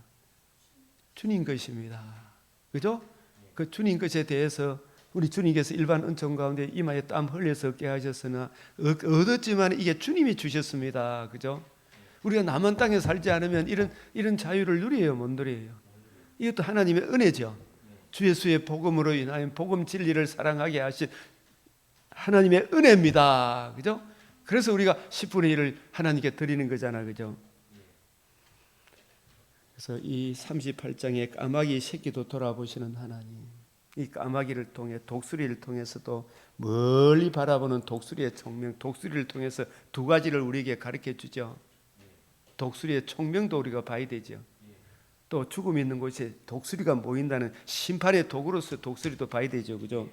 주님 것입니다. 그죠? 그 주님 것에 대해서 우리 주님께서 일반 은총 가운데 이마에 땀 흘려서 얻게 하셨으나 얻었지만 이게 주님이 주셨습니다. 그죠? 우리가 남은 땅에 살지 않으면 이런 자유를 누려요, 못 누려요? 이것도 하나님의 은혜죠. 주 예수의 복음으로 인하여 복음 진리를 사랑하게 하신 하나님의 은혜입니다. 그죠? 그래서 우리가 10분의 1을 하나님께 드리는 거잖아. 그죠? 그래서 이 38장의 까마귀 새끼도 돌아보시는 하나님, 이 까마귀를 통해 독수리를 통해서도 멀리 바라보는 독수리의 총명, 독수리를 통해서 두 가지를 우리에게 가르쳐 주죠. 독수리의 총명도 우리가 봐야 되죠. 또 죽음이 있는 곳에 독수리가 모인다는 심판의 도구로서 독수리도 봐야 되죠. 그죠?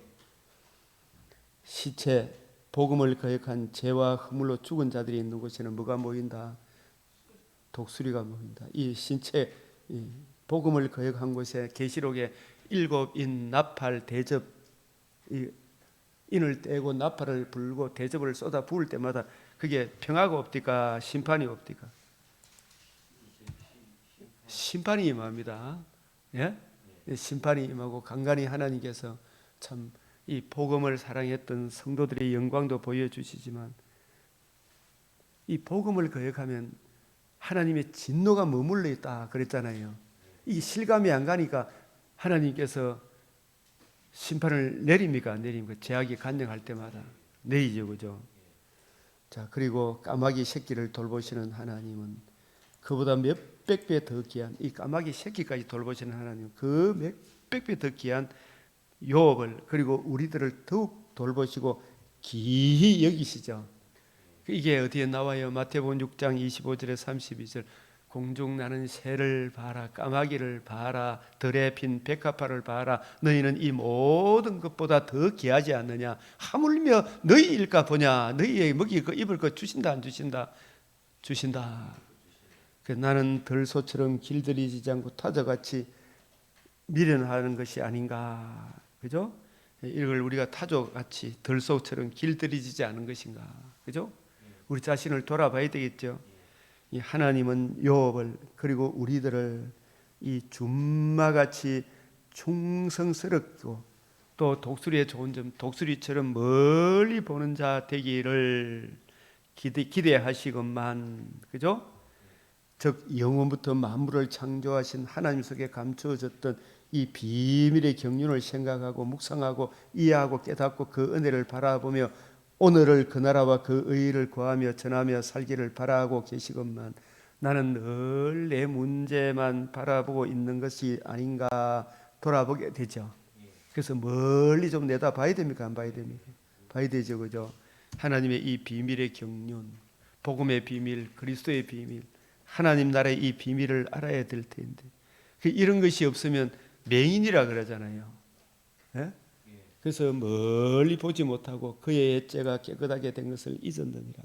시체, 복음을 거역한 죄와 허물로 죽은 자들이 있는 곳에는 뭐가 모인다? 독수리가 모인다. 이 신체, 이 복음을 거역한 곳에 계시록에 7인 나팔 대접, 이 인을 떼고 나팔을 불고 대접을 쏟아 부을 때마다 그게 평화가 없디까 심판이 없디까? 심판이 임합니다. 예? 심판이 임하고 간간히 하나님께서 참 이 복음을 사랑했던 성도들의 영광도 보여주시지만 이 복음을 거역하면 하나님의 진노가 머물러 있다 그랬잖아요. 이 실감이 안 가니까 하나님께서 심판을 내립니까? 내립니까? 죄악이 간증할 때마다 내리죠. 그죠? 자, 그리고 까마귀 새끼를 돌보시는 하나님은 그보다 몇백 배 더 귀한 이 까마귀 새끼까지 돌보시는 하나님, 그 몇백 배 더 귀한 욥을 그리고 우리들을 더욱 돌보시고 기히 여기시죠. 이게 어디에 나와요? 마태복음 6장 25절에 32절. 공중 나는 새를 봐라, 까마귀를 봐라, 들에 핀 백합화를 봐라. 너희는 이 모든 것보다 더 귀하지 않느냐? 하물며 너희 일까 보냐? 너희에게 먹일 거 입을 거 주신다 안 주신다? 주신다. 나는 들소처럼 길들이지 않고 타조같이 미련하는 것이 아닌가? 그죠? 이걸 우리가 타조같이 들소처럼 길들이지 않은 것인가? 그죠? 우리 자신을 돌아봐야 되겠죠. 이 하나님은 욥을 그리고 우리들을 이 줌마같이 충성스럽고 또 독수리의 좋은 점, 독수리처럼 멀리 보는 자 되기를 기대하시건만, 그죠? 즉 영원부터 만물을 창조하신 하나님 속에 감추어졌던 이 비밀의 경륜을 생각하고 묵상하고 이해하고 깨닫고 그 은혜를 바라보며 오늘을 그 나라와 그 의를 구하며 전하며 살기를 바라고 계시건만 나는 늘 내 문제만 바라보고 있는 것이 아닌가 돌아보게 되죠. 그래서 멀리 좀 내다봐야 됩니까? 안 봐야 됩니까? 봐야 되죠. 그죠? 하나님의 이 비밀의 경륜, 복음의 비밀, 그리스도의 비밀, 하나님 나라의 이 비밀을 알아야 될 텐데 이런 것이 없으면 맹인이라 그러잖아요. 예? 그래서 멀리 보지 못하고 그의 옛죄가 깨끗하게 된 것을 잊었느니라.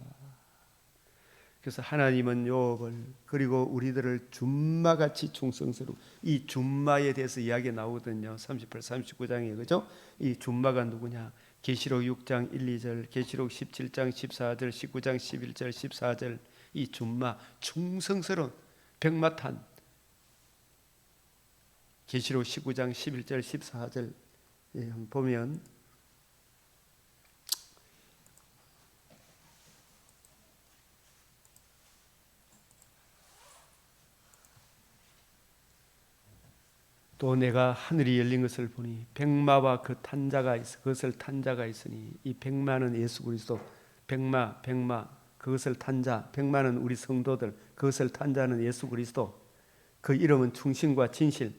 그래서 하나님은 욥을 그리고 우리들을 줌마같이 충성스러워, 이 줌마에 대해서 이야기 나오거든요. 38, 39장에. 그죠? 이 줌마가 누구냐? 계시록 6장 1, 2절, 계시록 17장 14절, 19장 11절, 14절. 이 줌마, 충성스러운 백마탄. 계시록 19장 11절 14절 보면 또 내가 하늘이 열린 것을 보니 백마와 그 탄자가 있어 그것을 탄 자가 있으니 이 백마는 예수 그리스도, 백마 그것을 탄 자, 백마는 우리 성도들, 그것을 탄 자는 예수 그리스도. 그 이름은 충신과 진실.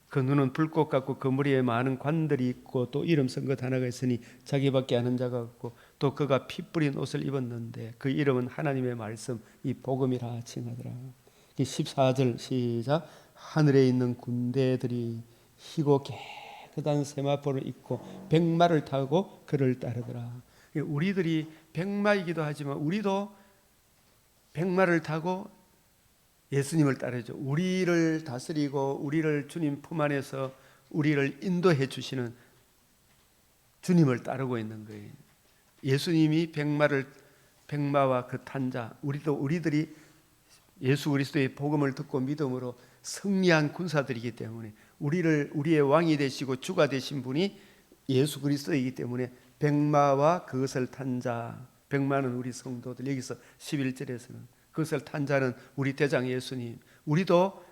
그 눈은 불꽃 같고 그 머리에 많은 관들이 있고 또 이름 쓴 것 하나가 있으니 자기밖에 아는 자가 없고 또 그가 피 뿌린 옷을 입었는데 그 이름은 하나님의 말씀, 이 복음이라 칭하더라. 14절 시작. 하늘에 있는 군대들이 희고 깨끗한 세마포를 입고 백마를 타고 그를 따르더라. 우리들이 백마이기도 하지만 우리도 백마를 타고 예수님을 따르죠. 우리를 다스리고 우리를 주님 품 안에서 우리를 인도해 주시는 주님을 따르고 있는 거예요. 예수님이 백마와 그 탄자, 우리들이 예수 그리스도의 복음을 듣고 믿음으로 승리한 군사들이기 때문에 우리의 왕이 되시고 주가 되신 분이 예수 그리스도이기 때문에 백마와 그것을 탄 자, 백마는 우리 성도들, 여기서 11절에서는 그것을 탄 자는 우리 대장 예수님, 우리도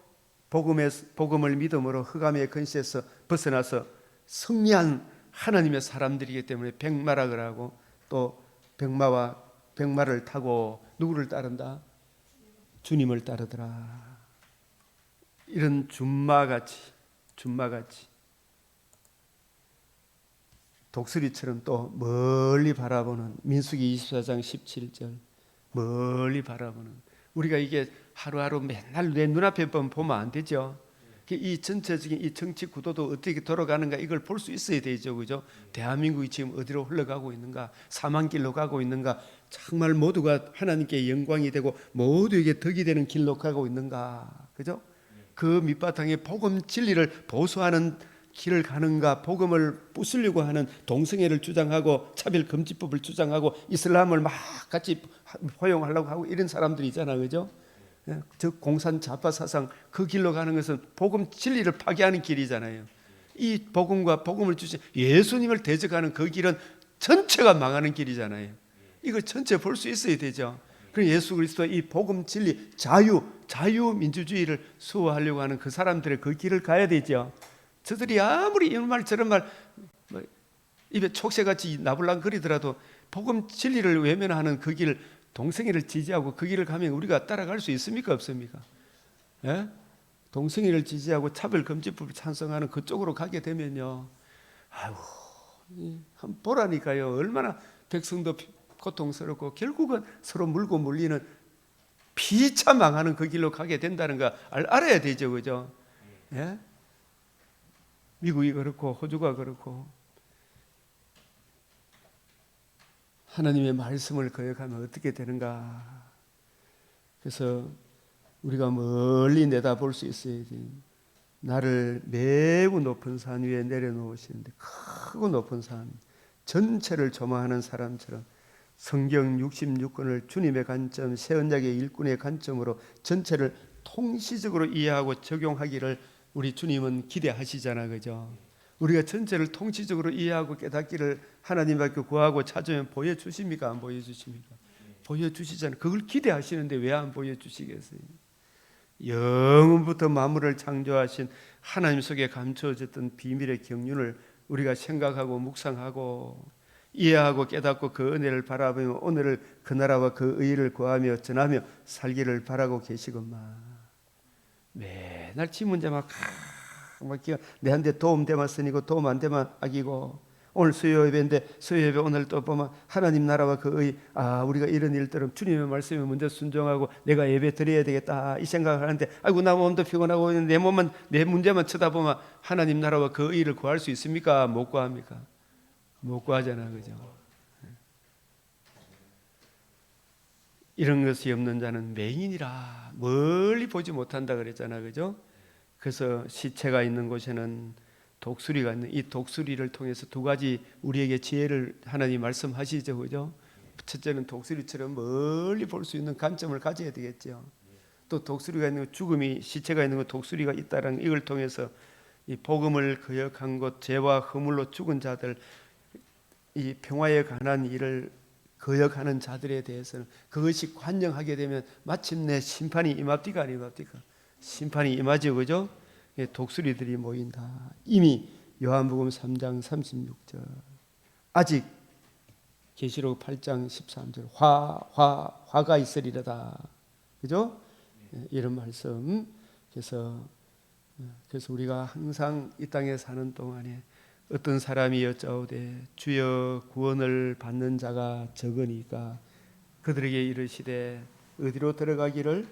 복음을 믿음으로 흑암의 근시에서 벗어나서 승리한 하나님의 사람들이기 때문에 백마라 그러고, 또 백마를 타고 누구를 따른다? 주님을 따르더라. 이런 준마같이 독수리처럼 또 멀리 바라보는, 민수기 24장 17절, 멀리 바라보는, 우리가 이게 하루하루 맨날 내 눈앞에 보면 안 되죠. 이 전체적인 이 정치 구도도 어떻게 돌아가는가 이걸 볼 수 있어야 되죠, 그죠? 대한민국이 지금 어디로 흘러가고 있는가, 사망길로 가고 있는가, 정말 모두가 하나님께 영광이 되고 모두에게 덕이 되는 길로 가고 있는가, 그죠? 그 밑바탕에 복음 진리를 보수하는 길을 가는가, 복음을 부수려고 하는 동성애를 주장하고 차별금지법을 주장하고 이슬람을 막 같이 포용하려고 하고 이런 사람들이 있잖아, 그죠? 저 공산 좌파 사상 그 길로 가는 것은 복음 진리를 파괴하는 길이잖아요. 이 복음과 복음을 주신 예수님을 대적하는 그 길은 전체가 망하는 길이잖아요. 이걸 전체 볼 수 있어야 되죠. 그래서 예수 그리스도의 이 복음 진리, 자유민주주의를 수호하려고 하는 그 사람들의 그 길을 가야 되죠. 저들이 아무리 이런 말 저런 말 입에 촉새같이 나불랑거리더라도 복음 진리를 외면하는 그 길, 동성애를 지지하고 그 길을 가면 우리가 따라갈 수 있습니까, 없습니까? 예? 동성애를 지지하고 차별금지법을 찬성하는 그쪽으로 가게 되면요, 아이고, 한번 보라니까요. 얼마나 백성도 고통스럽고 결국은 서로 물고 물리는 비참망하는 그 길로 가게 된다는 거 알아야 되죠, 그죠? 예? 미국이 그렇고 호주가 그렇고. 하나님의 말씀을 거역하면 어떻게 되는가? 그래서 우리가 멀리 내다볼 수 있어야지. 나를 매우 높은 산 위에 내려놓으시는데, 크고 높은 산 전체를 조망하는 사람처럼 성경 66권을 주님의 관점, 새 언약의 일꾼의 관점으로 전체를 통시적으로 이해하고 적용하기를 우리 주님은 기대하시잖아, 그죠? 우리가 전체를 통치적으로 이해하고 깨닫기를 하나님밖에 구하고 찾으면 보여주십니까? 안 보여주십니까? 보여주시잖아요. 그걸 기대하시는데 왜 안 보여주시겠어요? 영원부터 만물을 창조하신 하나님 속에 감추어졌던 비밀의 경륜을 우리가 생각하고 묵상하고 이해하고 깨닫고 그 은혜를 바라보며 오늘을 그 나라와 그 의를 구하며 전하며 살기를 바라고 계시건만 맨날 지 문제만 내한테 도움 되면 선이고 도움 안 되면 악이고, 오늘 수요 예배인데 수요 예배 오늘 또 보면 하나님 나라와 그 의, 우리가 이런 일들은 주님의 말씀에 먼저 순종하고 내가 예배 드려야 되겠다 이 생각을 하는데, 아이고 나 몸도 피곤하고 내 문제만 쳐다보면 하나님 나라와 그 의를 구할 수 있습니까? 못 구합니까? 못 구하잖아, 그죠? 이런 것이 없는 자는 맹인이라 멀리 보지 못한다 그랬잖아, 그죠? 그래서 시체가 있는 곳에는 독수리가 있는, 이 독수리를 통해서 두 가지 우리에게 지혜를 하나님 말씀하시죠, 그죠? 첫째는 독수리처럼 멀리 볼 수 있는 관점을 가져야 되겠죠. 또 독수리가 있는 죽음이, 시체가 있는 곳 독수리가 있다는 이걸 통해서 이 복음을 거역한 곳, 죄와 허물로 죽은 자들, 이 평화에 관한 일을 거역하는 자들에 대해서는 그것이 관영하게 되면 마침내 심판이 임합디가 안 임합디가? 심판이 임하죠, 그죠? 독수리들이 모인다. 이미 요한복음 3장 36절, 아직 계시록 8장 13절 화가 있으리라다, 그죠? 이런 말씀. 그래서 우리가 항상 이 땅에 사는 동안에 어떤 사람이 여짜오되 주여 구원을 받는 자가 적으니까 그들에게 이르시되 어디로 들어가기를?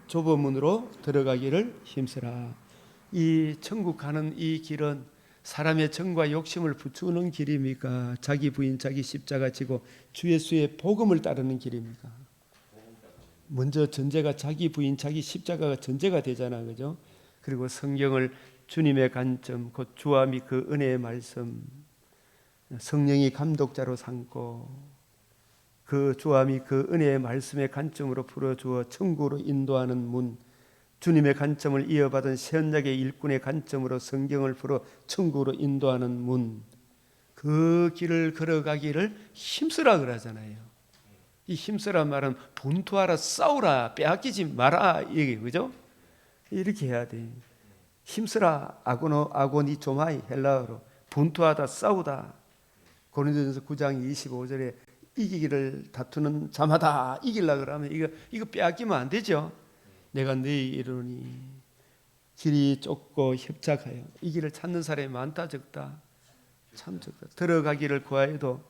좁은 문으로 들어가기를 힘쓰라. 이 천국 가는 이 길은 사람의 정과 욕심을 붙이는 길입니까? 자기 부인 자기 십자가 지고 주 예수의 복음을 따르는 길입니까? 먼저 전제가 자기 부인 자기 십자가가 전제가 되잖아, 그죠? 그리고 성경을 주님의 관점, 곧 주와 및 그 은혜의 말씀, 성령이 감독자로 삼고 그 주함이 그 은혜의 말씀의 관점으로 풀어주어 천국으로 인도하는 문, 주님의 관점을 이어받은 새언약의 일꾼의 관점으로 성경을 풀어 천국으로 인도하는 문, 그 길을 걸어가기를 힘쓰라 그러잖아요. 이 힘쓰란 말은 분투하라, 싸우라, 빼앗기지 마라, 이게 그죠? 이렇게 해야 돼. 힘쓰라, 아고니조마이, 헬라어로 분투하다, 싸우다. 고린도전서 9장 25절에 이기기를 다투는 자마다 이기려 그러면 이거 빼앗기면 안 되죠. 내가 너희 이르노니 길이 좁고 협착하여 이 길을 찾는 사람이 많다 적다? 참 적다. 들어가기를 구하여도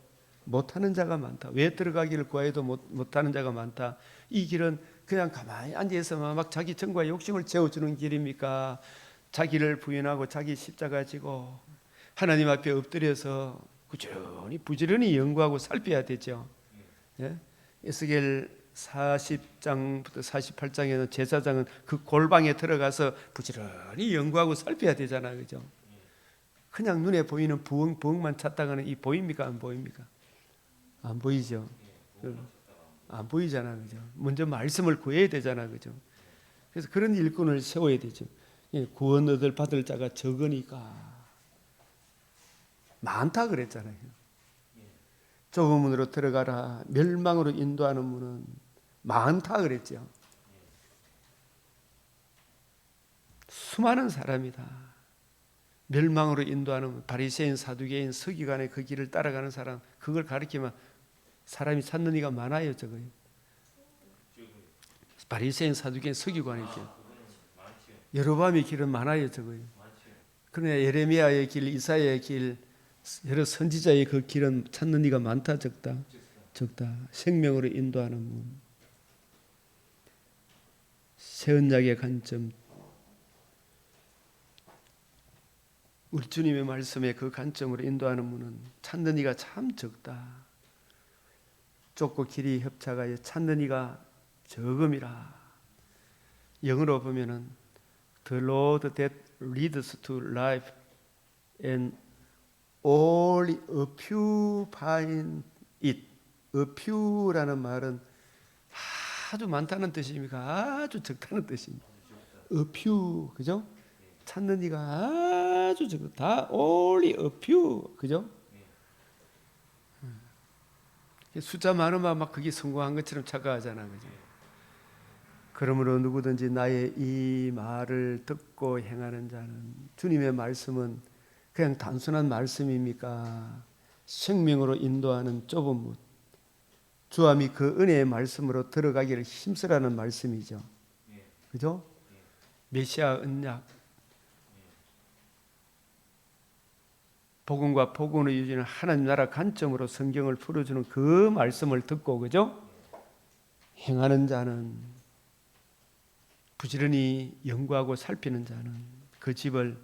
못하는 자가 많다. 왜 들어가기를 구하여도 못하는 자가 많다? 이 길은 그냥 가만히 앉아있으면 막 자기 정과 욕심을 채워주는 길입니까? 자기를 부인하고 자기 십자가 지고 하나님 앞에 엎드려서 꾸준히 부지런히 연구하고 살펴야 되죠. 예? 에스겔 40장부터 48장에는 제사장은 그 골방에 들어가서 부지런히 연구하고 살펴야 되잖아요, 그죠? 그냥 눈에 보이는 부엉만 찾다가는 이 보입니까, 안 보입니까? 안 보이죠. 안 보이잖아, 그죠? 먼저 말씀을 구해야 되잖아, 그죠? 그래서 그런 일꾼을 세워야 되죠. 구원 얻을 받을 자가 적으니까 많다 그랬잖아요. 좁은 문으로 들어가라, 멸망으로 인도하는 문은 많다 그랬죠. 수많은 사람이다. 멸망으로 인도하는 바리새인, 사두개인, 서기관의 그 길을 따라가는 사람, 그걸 가리키면 사람이 찾는 이가 많아요, 저거요. 바리새인, 사두개인, 서기관의 길, 여로보암의 길은 많아요, 저거요. 그러나 예레미야의 길, 이사야의 길, 여러 선지자의 그 길은 찾는 이가 많다, 적다? 적다. 생명으로 인도하는 문. 새언약의 관점, 우리 주님의 말씀에 그 관점으로 인도하는 문은 찾는 이가 참 적다. 좁고 길이 협착하여 찾는 이가 적음이라. 영어로 보면은 The road that leads to life and only a few find it. A few라는 말은 아주 많다는 뜻입니까? 아주 적다는 뜻입니다. A few, 그죠? 찾는 이가 아주 적다. Only a few, 그죠? 숫자 많으면 막 그게 성공한 것처럼 착각하잖아, 그죠? 그러므로 누구든지 나의 이 말을 듣고 행하는 자는, 주님의 말씀은 그냥 단순한 말씀입니까? 생명으로 인도하는 좁은 문, 주함이 그 은혜의 말씀으로 들어가기를 힘쓰라는 말씀이죠. 그죠? 메시아 언약, 복음과 복음의 유지는 하나님 나라 관점으로 성경을 풀어주는 그 말씀을 듣고, 그죠? 행하는 자는, 부지런히 연구하고 살피는 자는 그 집을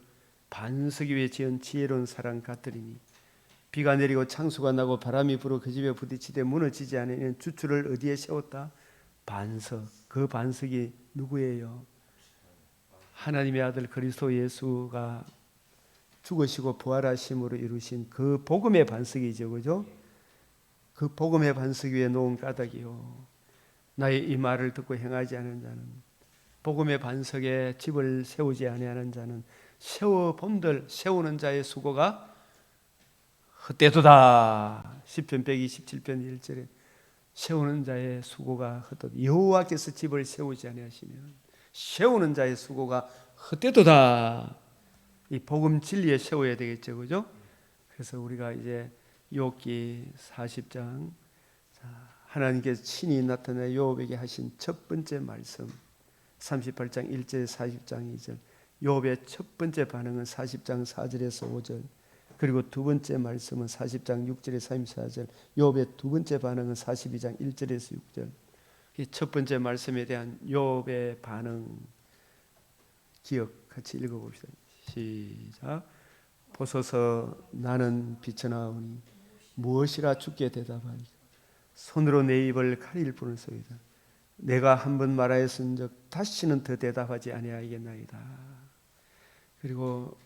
반석 위에 지은 지혜로운 사람 같으리니 비가 내리고 창수가 나고 바람이 불어 그 집에 부딪히되 무너지지 않으니 주추를 어디에 세웠다? 반석. 그 반석이 누구예요? 하나님의 아들 그리스도 예수가 죽으시고 부활하심으로 이루신 그 복음의 반석이죠, 그죠? 그 복음의 반석 위에 놓은 까닭이요, 나의 이 말을 듣고 행하지 않은 자는, 복음의 반석에 집을 세우지 아니하는 자는 세워본들 세우는 자의 수고가 헛되도다. 시편 127편 1절에 세우는 자의 수고가 헛되도다. 여호와께서 집을 세우지 아니하시면 세우는 자의 수고가 헛되도다. 이 복음 진리에 세워야 되겠죠, 그죠? 그래서 우리가 이제 욥기 40장, 하나님께서 친히 나타나 욥에게 하신 첫 번째 말씀, 38장 1절, 40장 2절. 욥의 첫 번째 반응은 40장 4절에서 5절. 그리고 두 번째 말씀은 40장 6절에서 34절. 욥의 두 번째 반응은 42장 1절에서 6절. 첫 번째 말씀에 대한 욥의 반응 기억 같이 읽어봅시다. 시작. 보소서, 나는 비천하오니 무엇이라 주께 대답하리까? 손으로 내 입을 가릴 뿐이소이다. 내가 한 번 말하였은즉 다시는 더 대답하지 아니하겠나이다. 그리고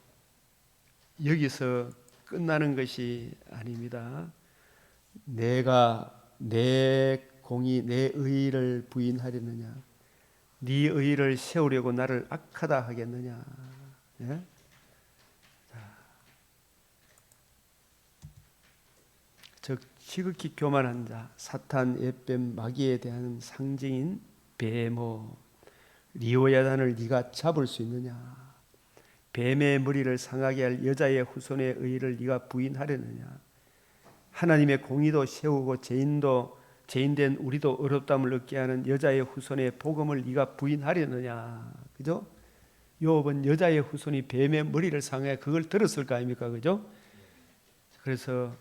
여기서 끝나는 것이 아닙니다. 내가 내 공의 내 의를 부인하려느냐? 네 의를 세우려고 나를 악하다 하겠느냐? 예? 즉 지극히 교만한 자, 사탄, 옅뱀, 마귀에 대한 상징인 베모 리오야단을 네가 잡을 수 있느냐? 뱀의 머리를 상하게 할 여자의 후손의 의를 네가 부인하려느냐? 하나님의 공의도 세우고 죄인된 우리도 어렵담을 얻게 하는 여자의 후손의 복음을 네가 부인하려느냐? 그죠? 욥은 여자의 후손이 뱀의 머리를 상해 그걸 들었을 거 아닙니까? 그죠? 그래서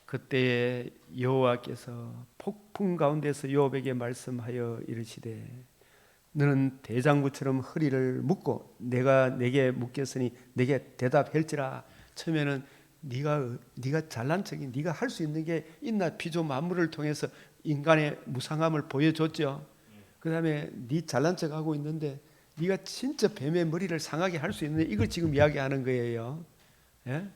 그때에 여호와께서 폭풍 가운데서 욥에게 말씀하여 이르시되 너는 대장부처럼 허리를 묶고 내가 내게 묶였으니 내게 대답할지라. 처음에는 네가 잘난 척이 네가 할 수 있는 게 있나 피조 만물을 통해서 인간의 무상함을 보여줬죠. 그다음에 네 잘난 척하고 있는데 네가 진짜 뱀의 머리를 상하게 할 수 있는 이걸 지금 이야기하는 거예요. 예?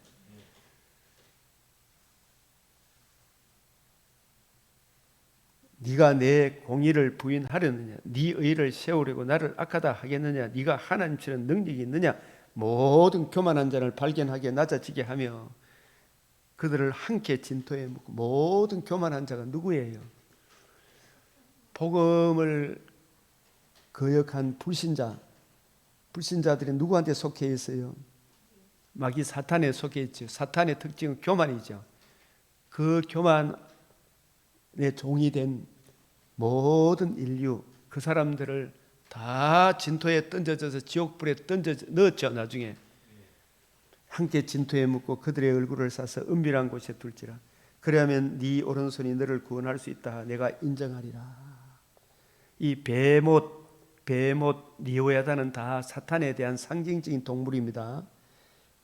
네가 내 공의를 부인하려느냐? 네 의를 세우려고 나를 악하다 하겠느냐? 네가 하나님처럼 능력이 있느냐? 모든 교만한 자를 발견하게 낮아지게 하며 그들을 함께 진토에 묻고. 모든 교만한 자가 누구예요? 복음을 거역한 불신자들이 누구한테 속해 있어요? 마귀 사탄에 속해 있죠. 사탄의 특징은 교만이죠. 그 교만의 종이 된 모든 인류, 그 사람들을 다 진토에 던져져서 지옥불에 넣었죠. 나중에 함께 진토에 묻고 그들의 얼굴을 싸서 은밀한 곳에 둘지라. 그래야면 네 오른손이 너를 구원할 수 있다. 내가 인정하리라. 이 베못 리오야다는 다 사탄에 대한 상징적인 동물입니다.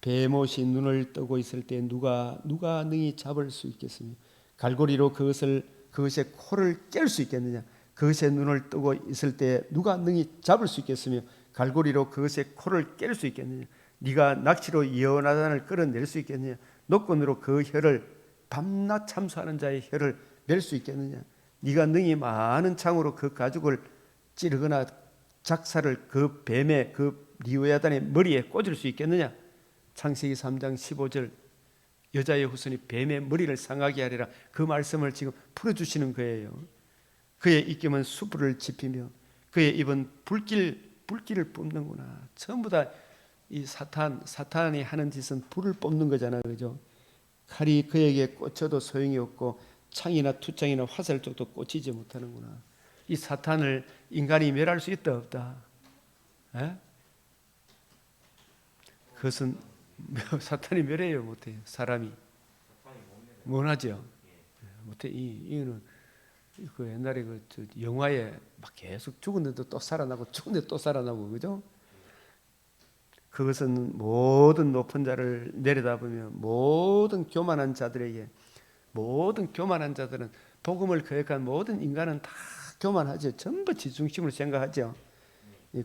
베못이 눈을 뜨고 있을 때 누가 능히 잡을 수 있겠으며 갈고리로 그것의 코를 깰 수 있겠느냐? 그것의 눈을 뜨고 있을 때 누가 능히 잡을 수 있겠으며 갈고리로 그것의 코를 깰 수 있겠느냐? 네가 낚시로 여호나단을 끌어낼 수 있겠느냐? 노끈으로 그 혀를 밤낮 참수하는 자의 혀를 낼 수 있겠느냐? 네가 능히 많은 창으로 그 가죽을 찌르거나 작사를 그 뱀의 그 리오야단의 머리에 꽂을 수 있겠느냐? 창세기 3장 15절 여자의 후손이 뱀의 머리를 상하게 하리라. 그 말씀을 지금 풀어주시는 거예요. 그의 입김은 수풀을 지피며 그의 입은 불길을 뿜는구나. 전부 다 이 사탄이 하는 짓은 불을 뿜는 거잖아요. 그죠? 칼이 그에게 꽂혀도 소용이 없고 창이나 투창이나 화살 쪽도 꽂히지 못하는구나. 이 사탄을 인간이 멸할 수 있다 없다? 에? 그것은 사탄이 멸해요 못해요. 사람이 못하죠. 못해. 이거는 그 옛날에 그 영화에 막 계속 죽었는데 또 살아나고 죽었는데 또 살아나고 그죠? 그것은 모든 높은 자를 내려다보며 모든 교만한 자들은 복음을 거역한 모든 인간은 다 교만하죠. 전부 지중심으로 생각하죠.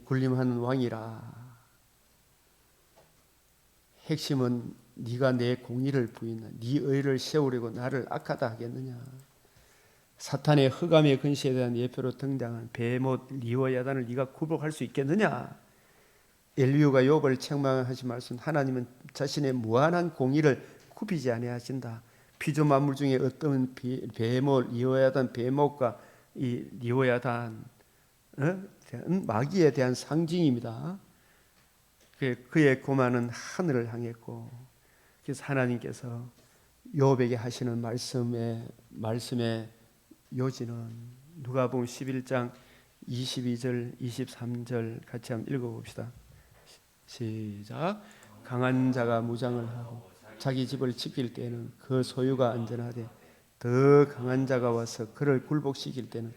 군림하는 왕이라. 핵심은 네가 내 공의를 부인하냐? 네 의를 세우려고 나를 악하다 하겠느냐? 사탄의 흑암의 근시에 대한 예표로 등장한 베못 리오야단을 네가 굴복할 수 있겠느냐? 엘리후가 욥을 책망하신 말씀, 하나님은 자신의 무한한 공의를 굽히지 아니하신다. 피조 만물 중에 어떤 베못 리오야단 베못과 이 리오야단 마귀에 대한 상징입니다. 그의 고만은 하늘을 향했고, 그래서 하나님께서 욥에게 하시는 말씀의 요지는 누가복음 11장 22절 23절 같이 한번 읽어봅시다. 시작. 강한 자가 무장을 하고 자기 집을 지킬 때는 그 소유가 안전하되 더 강한 자가 와서 그를 굴복시킬 때는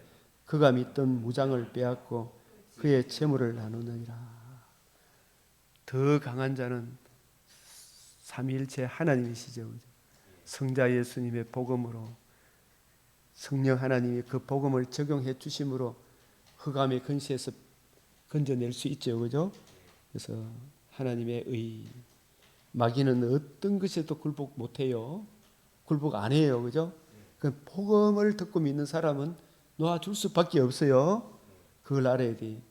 그가 믿던 무장을 빼앗고 그의 재물을 나누느니라. 더 강한 자는 삼위일체 하나님이시죠. 성자 예수님의 복음으로 성령 하나님이 그 복음을 적용해 주심으로 흑암의 근시에서 건져낼 수 있죠. 그죠? 그래서 하나님의 의. 마귀는 어떤 것에도 굴복 못해요. 굴복 안 해요. 그죠? 그 복음을 듣고 믿는 사람은 놓아줄 수밖에 없어요. 그걸 알아야 돼.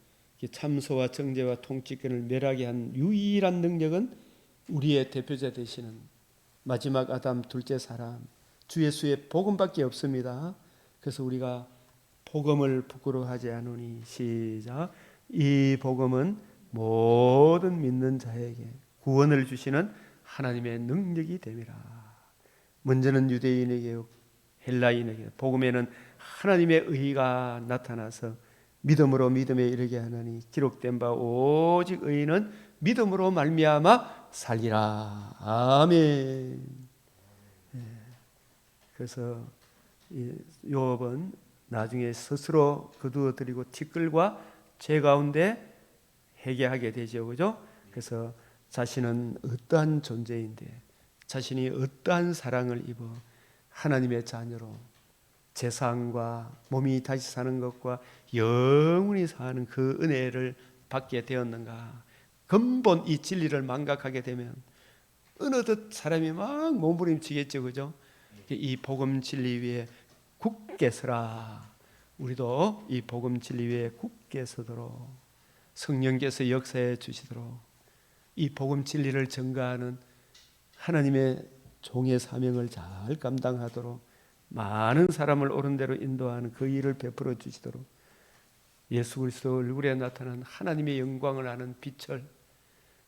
참소와 정죄와 통치권을 멸하게 한 유일한 능력은 우리의 대표자 되시는 마지막 아담 둘째 사람 주 예수의 복음밖에 없습니다. 그래서 우리가 복음을 부끄러워하지 않으니 시작. 이 복음은 모든 믿는 자에게 구원을 주시는 하나님의 능력이 됨이라. 먼저는 유대인에게 헬라인에게 복음에는 하나님의 의가 나타나서 믿음으로 믿음에 이르게 하나니 기록된 바 오직 의인은 믿음으로 말미암아 살리라. 아멘. 그래서 욥은 나중에 스스로 거두어드리고 티끌과 죄 가운데 회개하게 되죠, 그죠? 그래서 자신은 어떠한 존재인데 자신이 어떠한 사랑을 입어 하나님의 자녀로 재산과 몸이 다시 사는 것과 영원히 사는 그 은혜를 받게 되었는가. 근본 이 진리를 망각하게 되면 어느덧 사람이 막 몸부림치겠죠, 그죠? 이 복음 진리 위에 굳게 서라. 우리도 이 복음 진리 위에 굳게 서도록 성령께서 역사해 주시도록 이 복음 진리를 전가하는 하나님의 종의 사명을 잘 감당하도록 많은 사람을 옳은 대로 인도하는 그 일을 베풀어 주시도록 예수 그리스도 얼굴에 나타난 하나님의 영광을 아는 빛을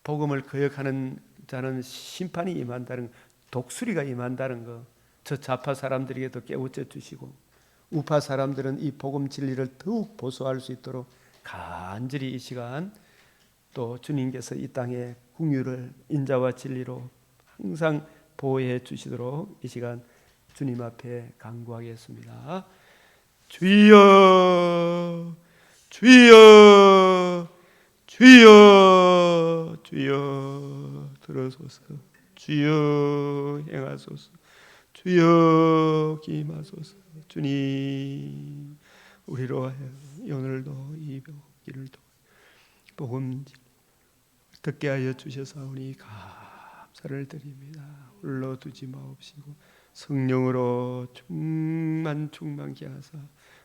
복음을 거역하는 자는 심판이 임한다는 독수리가 임한다는 거 저 좌파 사람들에게도 깨우쳐 주시고 우파 사람들은 이 복음 진리를 더욱 보수할 수 있도록 간절히 이 시간 또 주님께서 이 땅에 긍휼을 인자와 진리로 항상 보호해 주시도록 이 시간 주님 앞에 간구하겠습니다. 주여 주여 주여 주여 들어소서. 주여 행하소서. 주여 기임하소서. 주님 우리로 하여 오늘도 이 길을 복음 듣게 하여 주셔서오니 감사를 드립니다. 홀로 두지 마옵시고 성령으로 충만케 하사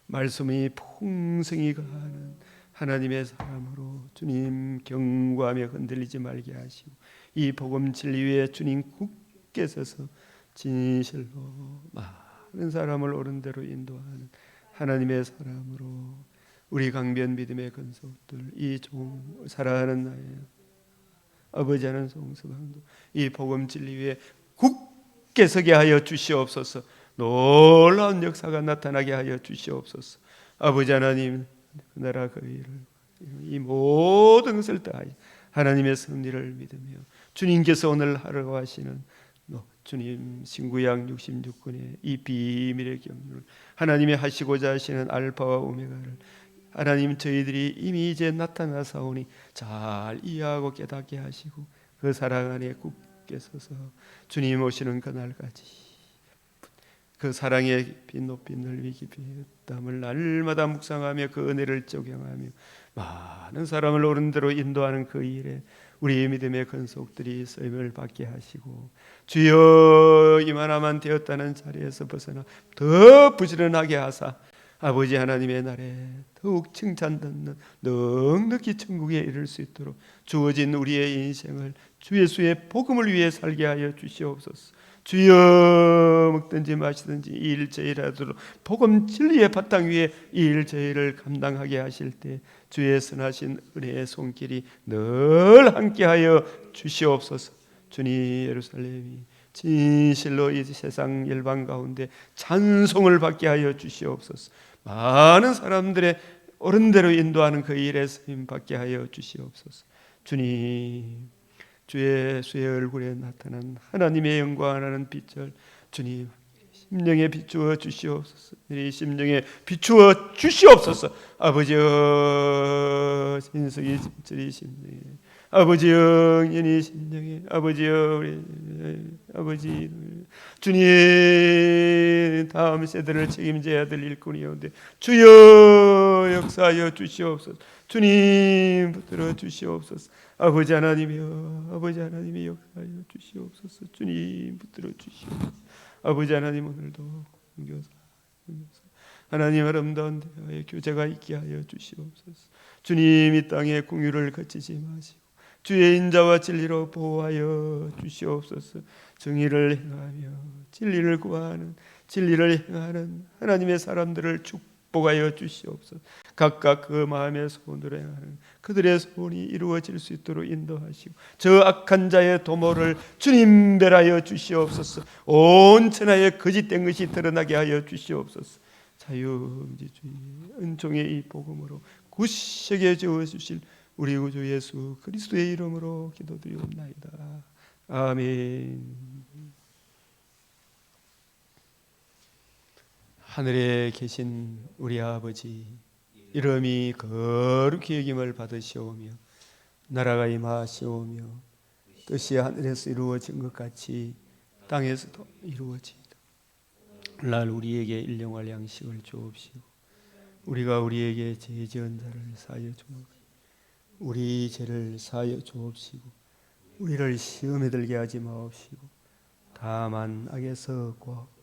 말씀이 풍성히 가하는 하나님의 사람으로 주님 경고하며 흔들리지 말게 하시고 이 복음 진리 위에 주님 굳게 서서 진실로 많은 사람을 옳은 대로 인도하는 하나님의 사람으로 우리 강변 믿음의 건속들 이 종 사랑하는 나의 아버지 하는 송수방도 이 복음 진리 위에 굳게 서게 하여 주시옵소서. 놀라운 역사가 나타나게 하여 주시옵소서. 아버지 하나님 그 나라 그 일을 이 모든 것을 다하여 하나님의 섭리를 믿으며 주님께서 오늘 하라고 하시는 주님 신구약 66권의 이 비밀의 경륜을 하나님이 하시고자 하시는 알파와 오메가를 하나님 저희들이 이미 이제 나타나사오니 잘 이해하고 깨닫게 하시고 그 사랑 안에 굳게 서서 주님 오시는 그날까지 그 사랑의 빛 높이 넓이 깊이 땀을 날마다 묵상하며 그 은혜를 적용하며 많은 사람을 옳은 대로 인도하는 그 일에 우리의 믿음의 근속들이 쓰임을 받게 하시고 주여 이만하만 되었다는 자리에서 벗어나 더 부지런하게 하사 아버지 하나님의 날에 더욱 칭찬 듣는 넉넉히 천국에 이를 수 있도록 주어진 우리의 인생을 주 예수의 복음을 위해 살게 하여 주시옵소서. 주여 먹든지 마시든지 이 일제일하도 복음 진리의 바탕 위에 이 일제일을 감당하게 하실 때 주의 선하신 은혜의 손길이 늘 함께하여 주시옵소서. 주님 예루살렘이 진실로 이 세상 열방 가운데 찬송을 받게 하여 주시옵소서. 많은 사람들의 옳은 대로 인도하는 그 일에 쓰임 받게 하여 주시옵소서. 주님 주의 얼굴에 나타난 하나님의 영광을 하는 빛을 주님 심령에 비추어 주시옵소서. 이 심령에 비추어 주시옵소서. 아버지여 신석이 집들이 심령에 아버지여 영연히 심령에 아버지여 우리 아버지 주님 다음 세대를 책임져야 될 일꾼이오는데 주여 역사하여 주시옵소서. 주님 붙들어 주시옵소서. 아버지 하나님이여 아버지 하나님이 역사하여 주시옵소서. 주님 붙들어 주시옵소서. 아버지 하나님 오늘도 선교사. 하나님 아름다운 대화의 교제가 있게 하여 주시옵소서. 주님 이 땅에 공유를 거치지 마시고 주의 인자와 진리로 보호하여 주시옵소서. 정의를 행하며 진리를 구하는, 진리를 행하는 하나님의 사람들을 축복하여 주시옵소서. 각각 그 마음의 소원대로 행하는 그들의 소원이 이루어질 수 있도록 인도하시고 저 악한 자의 도모를 주님 멸하여 주시옵소서. 온 천하에 거짓된 것이 드러나게 하여 주시옵소서. 자유민주주의 은총의 이 복음으로 굳세게 지어주실 우리 구주 예수 그리스도의 이름으로 기도드리옵나이다. 아멘. 하늘에 계신 우리 아버지, 이름이 거룩히 여김을 받으시오며 나라가 임하시오며 뜻이 하늘에서 이루어진 것 같이 땅에서도 이루어지이다. 날 우리에게 일용할 양식을 주옵시고 우리가 우리에게 죄 지은 자를 사하여 주옵시고 우리 죄를 사하여 주옵시고 우리를 시험에 들게 하지 마옵시고 다만 악에서 구하옵소서.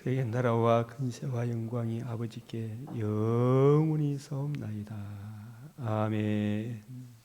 그의 나라와 근세와 영광이 아버지께 영원히 사옵나이다. 아멘.